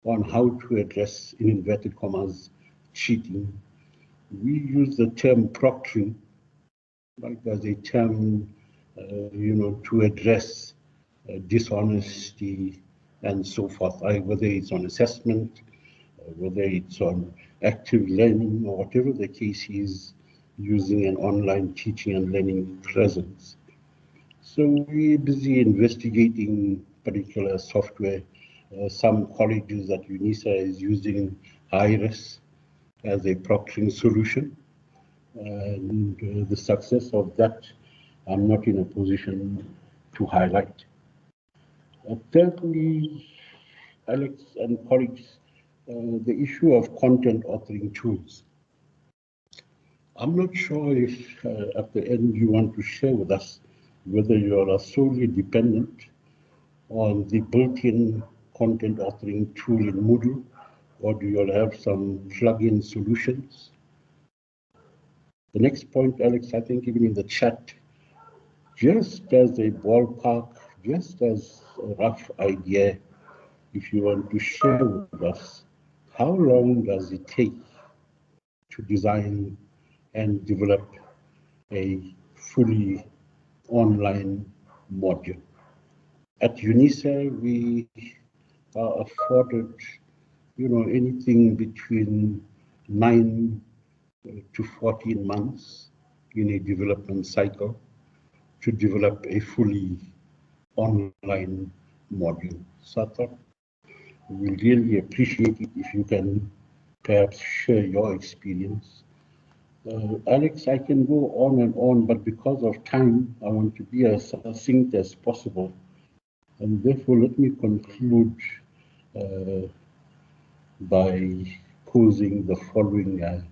on how to address, in inverted commas, cheating. We use the term proctoring, like as a term, to address dishonesty and so forth, whether it's on assessment, whether it's on active learning, or whatever the case is, using an online teaching and learning presence. So we're busy investigating particular software. Some colleges at UNISA is using Iris as a proctoring solution. And the success of that, I'm not in a position to highlight. Thirdly, Alex and colleagues, the issue of content authoring tools. I'm not sure if at the end you want to share with us whether you are solely dependent on the built-in content authoring tool in Moodle, or do you have some plug-in solutions? The next point, Alex, I think even in the chat, just as a ballpark, just as a rough idea, if you want to share with us, how long does it take to design and develop a fully online module? At UNISA, we are afforded, anything between 9 to 14 months in a development cycle to develop a fully online module. So I thought we really appreciate it if you can perhaps share your experience. Alex, I can go on, but because of time, I want to be as succinct as possible. And therefore, let me conclude by posing the following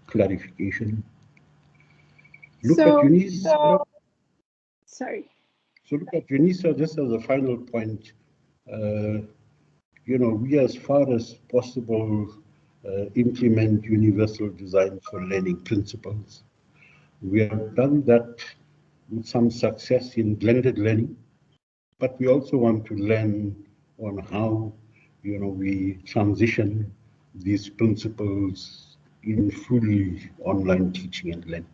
clarification. Look at UNISA. Sorry. So look at UNISA just as a final point. We as far as possible implement universal design for learning principles. We have done that with some success in blended learning, but we also want to learn on how, we transition these principles in fully online teaching and learning.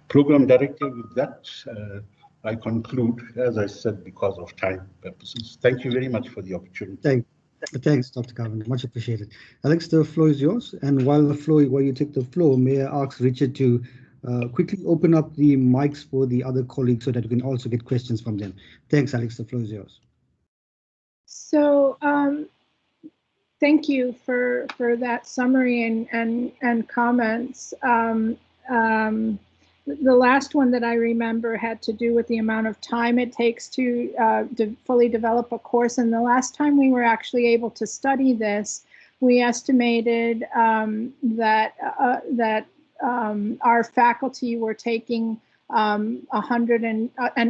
Program Director, with that, I conclude, as I said, because of time purposes. Thank you very much for the opportunity. Thanks, Dr. Garvin. Much appreciated. Alex, the floor is yours. And while you take the floor, may I ask Richard to quickly open up the mics for the other colleagues so that we can also get questions from them. Thanks, Alex. The floor is yours. So thank you for that summary and comments. The last one that I remember had to do with the amount of time it takes to fully develop a course. And the last time we were actually able to study this, we estimated that our faculty were taking an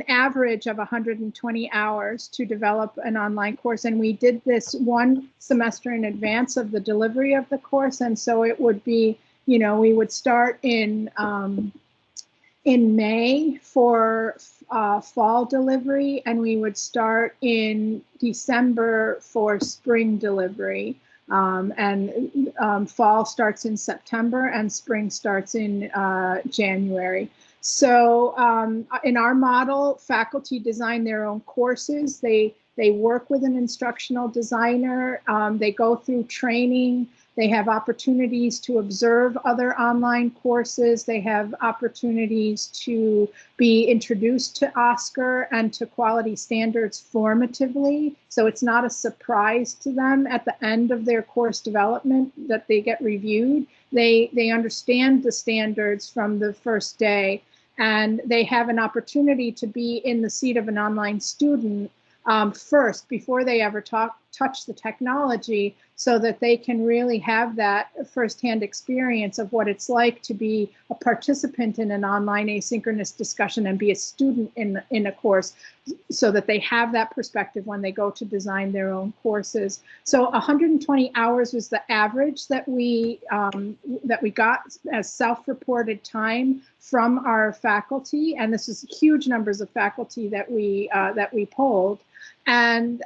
average of 120 hours to develop an online course. And we did this one semester in advance of the delivery of the course. And so it would be, you know, we would start in May for fall delivery, and we would start in December for spring delivery. Fall starts in September and spring starts in January. So in our model, faculty design their own courses. They work with an instructional designer. They go through training. They have opportunities to observe other online courses. They have opportunities to be introduced to OSCAR and to quality standards formatively. So it's not a surprise to them at the end of their course development that they get reviewed. They understand the standards from the first day, and they have an opportunity to be in the seat of an online student first before they ever touch the technology, so that they can really have that firsthand experience of what it's like to be a participant in an online asynchronous discussion and be a student in a course, so that they have that perspective when they go to design their own courses. So 120 hours was the average that we got as self-reported time from our faculty, and this is huge numbers of faculty that we polled. And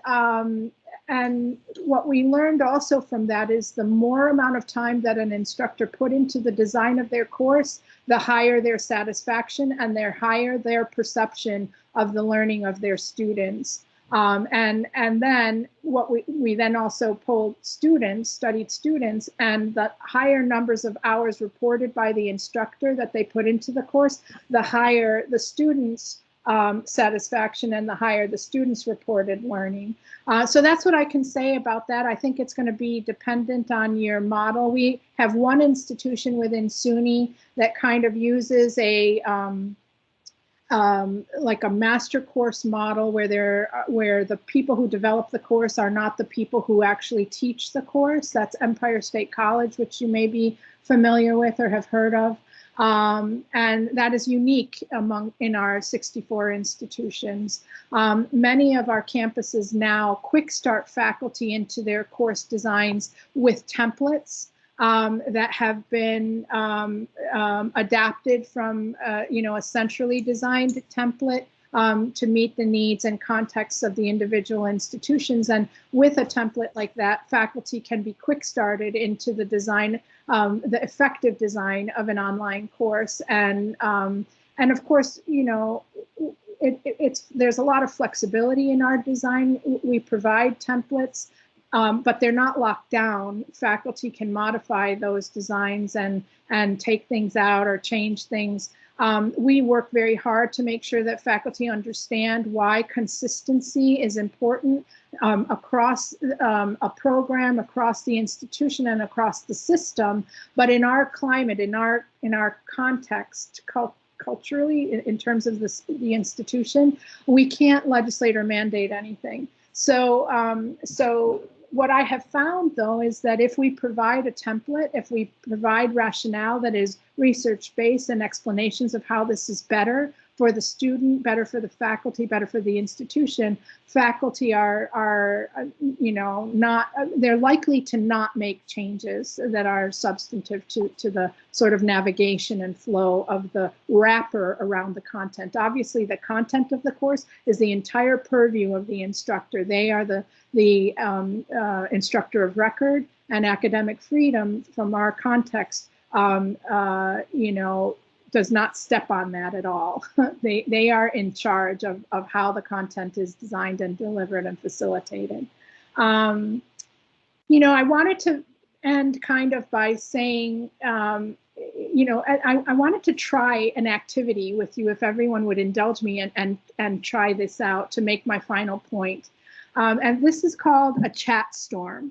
what we learned also from that is the more amount of time that an instructor put into the design of their course, the higher their satisfaction and the higher their perception of the learning of their students. And then what we then also polled students, studied students, and the higher numbers of hours reported by the instructor that they put into the course, the higher the students' satisfaction and the higher the students' reported learning. So that's what I can say about that. I think it's going to be dependent on your model. We have one institution within Suny that kind of uses a like a master course model where the people who develop the course are not the people who actually teach the course. That's Empire State College, which you may be familiar with or have heard of. And that is unique in our 64 institutions. Many of our campuses now quick start faculty into their course designs with templates that have been adapted from a centrally designed template to meet the needs and contexts of the individual institutions. And with a template like that, faculty can be quick started into the design, the effective design of an online course. And of course, there's a lot of flexibility in our design. We provide templates, but they're not locked down. Faculty can modify those designs and take things out or change things. We work very hard to make sure that faculty understand why consistency is important across a program, across the institution, and across the system. But in our climate, in our context, culturally, in terms of the institution, we can't legislate or mandate anything. So what I have found, though, is that if we provide a template, if we provide rationale that is research-based and explanations of how this is better for the student, better for the faculty, better for the institution, faculty are they're likely to not make changes that are substantive to the sort of navigation and flow of the wrapper around the content. Obviously, the content of the course is the entire purview of the instructor. They are the instructor of record, and academic freedom from our context, does not step on that at all. They are in charge of how the content is designed and delivered and facilitated. I wanted to end kind of by saying, you know, I wanted to try an activity with you, if everyone would indulge me and try this out to make my final point. And this is called a chat storm.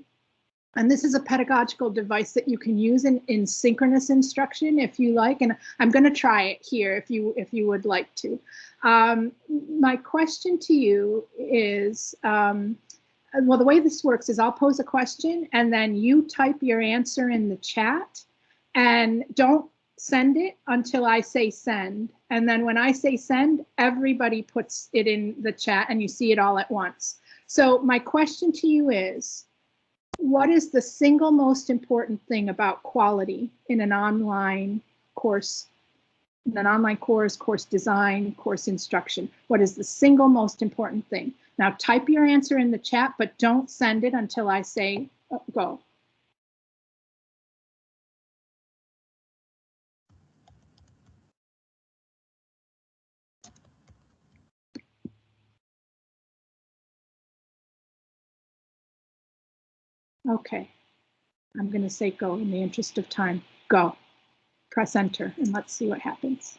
And this is a pedagogical device that you can use in synchronous instruction if you like. And I'm going to try it here if you would like to. My question to you is, well, the way this works is I'll pose a question and then you type your answer in the chat, and don't send it until I say send. And then when I say send, everybody puts it in the chat and you see it all at once. So my question to you is, what is the single most important thing about quality in an online course, course design, course instruction? What is the single most important thing? Now type your answer in the chat, but don't send it until I say go. Okay, I'm going to say go in the interest of time. Go. Press enter and let's see what happens.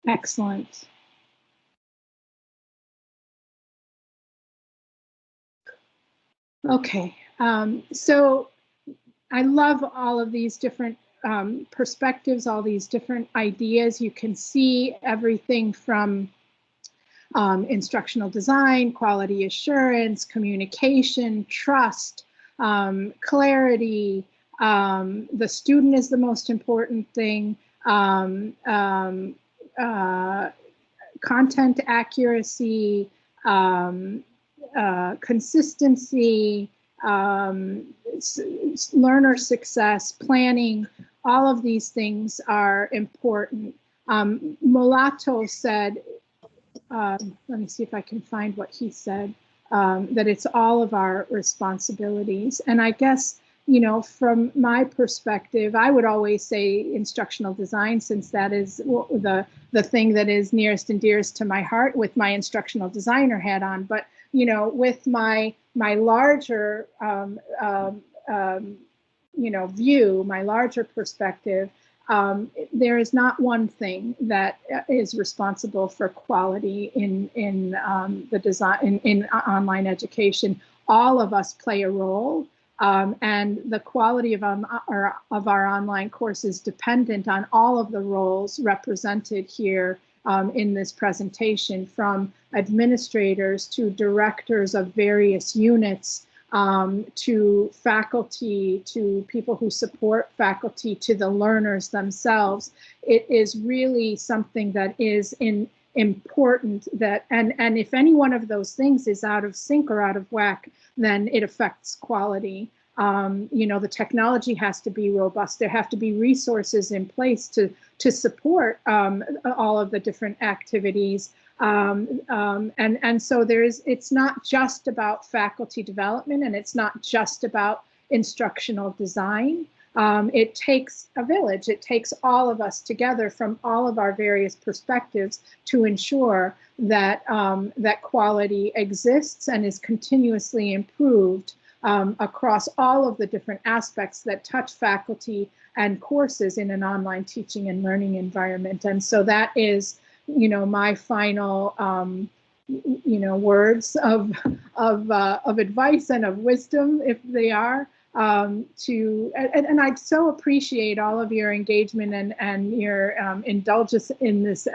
Excellent. Okay, so I love all of these different perspectives, all these different ideas. You can see everything from instructional design, quality assurance, communication, trust, clarity. The student is the most important thing. Content accuracy, consistency, learner success, planning, all of these things are important. Molato said, let me see if I can find what he said, that it's all of our responsibilities. And I guess, you know, from my perspective, I would always say instructional design, since that is the thing that is nearest and dearest to my heart with my instructional designer hat on. But, you know, with my larger, you know, view, my larger perspective, there is not one thing that is responsible for quality in the design in online education. All of us play a role, and the quality of our online course is dependent on all of the roles represented here in this presentation, from administrators to directors of various units, to faculty, to people who support faculty, to the learners themselves. It is really something that is important, that and if any one of those things is out of sync or out of whack, then it affects quality. You know, the technology has to be robust. There have to be resources in place to support all of the different activities. And so it's not just about faculty development, and it's not just about instructional design. It takes a village. It takes all of us together from all of our various perspectives to ensure that that quality exists and is continuously improved across all of the different aspects that touch faculty and courses in an online teaching and learning environment. And so that is, you know, my final, you know, words of advice and of wisdom, if they are, and I so appreciate all of your engagement and your indulgence in this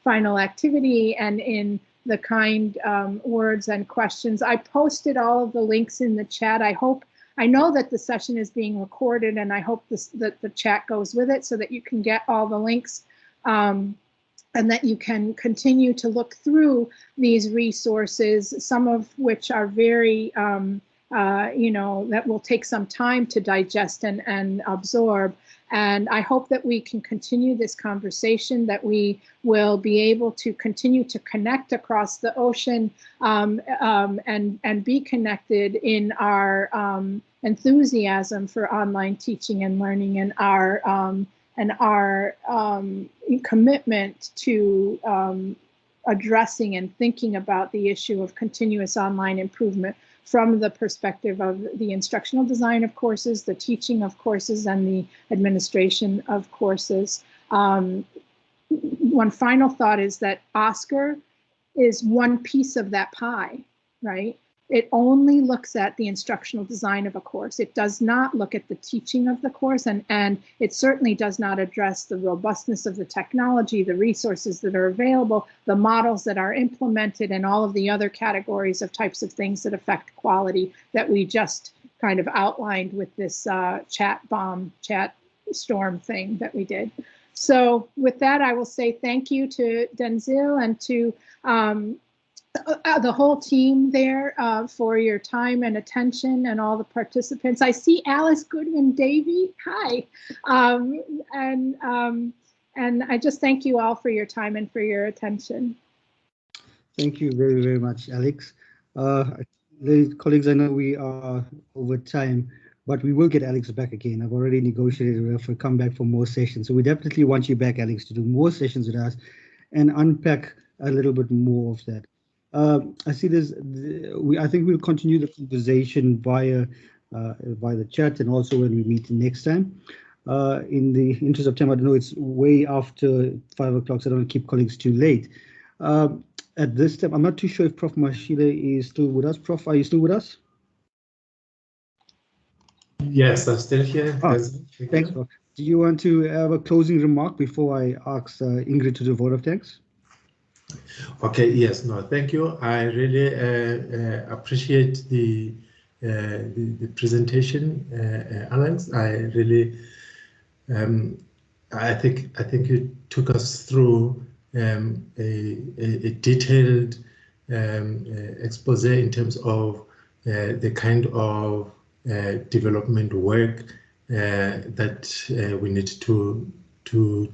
final activity and in the kind words and questions. I posted all of the links in the chat. I know that the session is being recorded, and I hope that the chat goes with it so that you can get all the links, and that you can continue to look through these resources, some of which are very, you know, that will take some time to digest and absorb. And I hope that we can continue this conversation, that we will be able to continue to connect across the ocean and be connected in our enthusiasm for online teaching and learning, and our commitment to addressing and thinking about the issue of continuous online improvement from the perspective of the instructional design of courses, the teaching of courses, and the administration of courses. One final thought is that OSCAR is one piece of that pie, right? It only looks at the instructional design of a course. It does not look at the teaching of the course, and it certainly does not address the robustness of the technology, the resources that are available, the models that are implemented, and all of the other categories of types of things that affect quality that we just kind of outlined with this chat storm thing that we did. So with that, I will say thank you to Denzil and to the whole team there for your time and attention, and all the participants. I see Alice Goodwin-Davey. Hi. And I just thank you all for your time and for your attention. Thank you very, very much, Alex. Colleagues, I know we are over time, but we will get Alex back again. I've already negotiated with her for come back for more sessions. So we definitely want you back, Alex, to do more sessions with us and unpack a little bit more of that. I see this. I think we'll continue the conversation via the chat, and also when we meet next time. In the interest of time, I don't know, it's way after 5 o'clock, so I don't want to keep colleagues too late. At this time, I'm not too sure if Prof. Mashile is still with us. Prof, are you still with us? Yes, I'm still here. Oh, thanks, Prof. Do you want to have a closing remark before I ask Ingrid to do a vote of thanks? Okay, yes, no, thank you. I really appreciate the presentation, Alex. I really, I think you took us through a detailed expose in terms of the kind of development work that we need to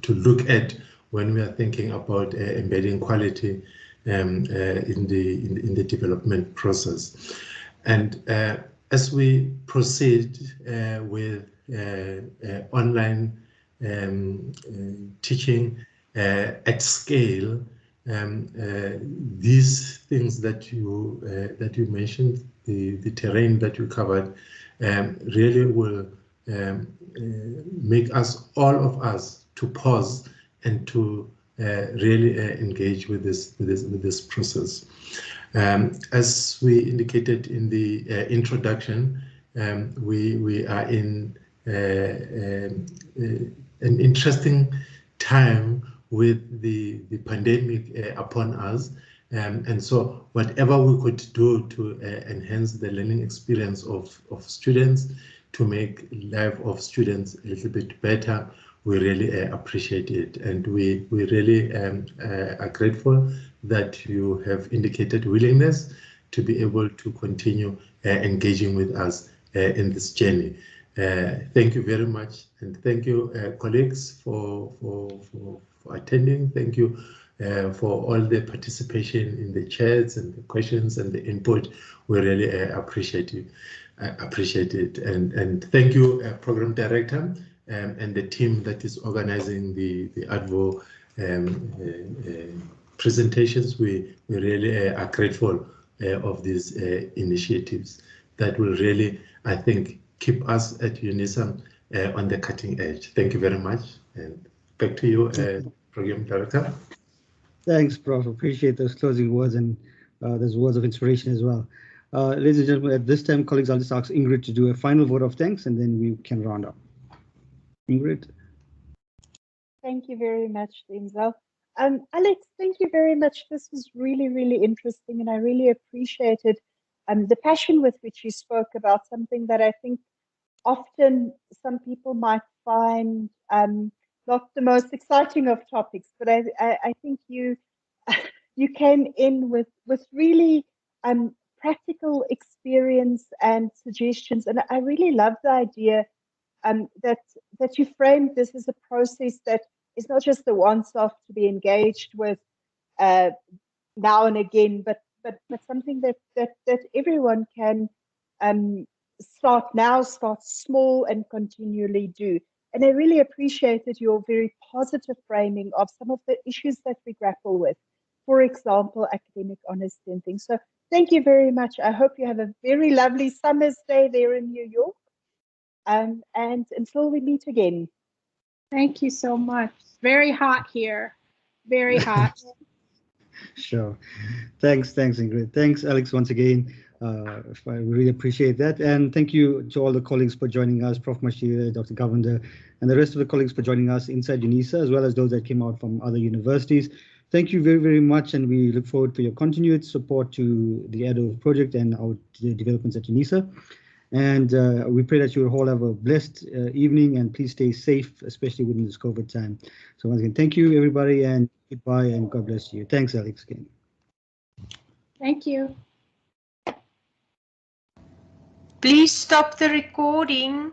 look at when we are thinking about embedding quality in the development process. And as we proceed with online teaching at scale, these things that you mentioned, the terrain that you covered, really will make us, all of us, to pause and to really engage with this process. As we indicated in the introduction, we are in an interesting time with the pandemic upon us, and so whatever we could do to enhance the learning experience of students, to make life of students a little bit better, we really appreciate it, and we really are grateful that you have indicated willingness to be able to continue engaging with us in this journey. Thank you very much, and thank you, colleagues, for attending. Thank you for all the participation in the chats and the questions and the input. We really appreciate it. And thank you, Program Director, and the team that is organizing the ADVO presentations. We really are grateful of these initiatives that will really, I think, keep us at UNISA on the cutting edge. Thank you very much, and back to you, Program Director. Thanks, Prof. Appreciate those closing words and those words of inspiration as well. Ladies and gentlemen, at this time, colleagues, I'll just ask Ingrid to do a final vote of thanks, and then we can round up. Ingrid. Thank you very much, Denzel. Alex, thank you very much. This was really, really interesting, and I really appreciated the passion with which you spoke about something that I think often some people might find not the most exciting of topics, but I think you you came in with really practical experience and suggestions, and I really love the idea that you framed this as a process that is not just the once-off to be engaged with now and again, but something that everyone can start now, start small, and continually do. And I really appreciated your very positive framing of some of the issues that we grapple with. For example, academic honesty and things. So thank you very much. I hope you have a very lovely summer's day there in New York. And until we meet again. Thank you so much. Very hot here. Very hot. Sure. Thanks, Ingrid. Thanks, Alex, once again. I really appreciate that. And thank you to all the colleagues for joining us, Prof. Mashir, Dr. Govender, and the rest of the colleagues for joining us inside UNISA, as well as those that came out from other universities. Thank you very, very much, and we look forward to your continued support to the EDO project and our developments at UNISA. And we pray that you all have a blessed evening, and please stay safe, especially within this COVID time. So once again, thank you, everybody, and goodbye, and God bless you. Thanks, Alex, again. Thank you. Please stop the recording.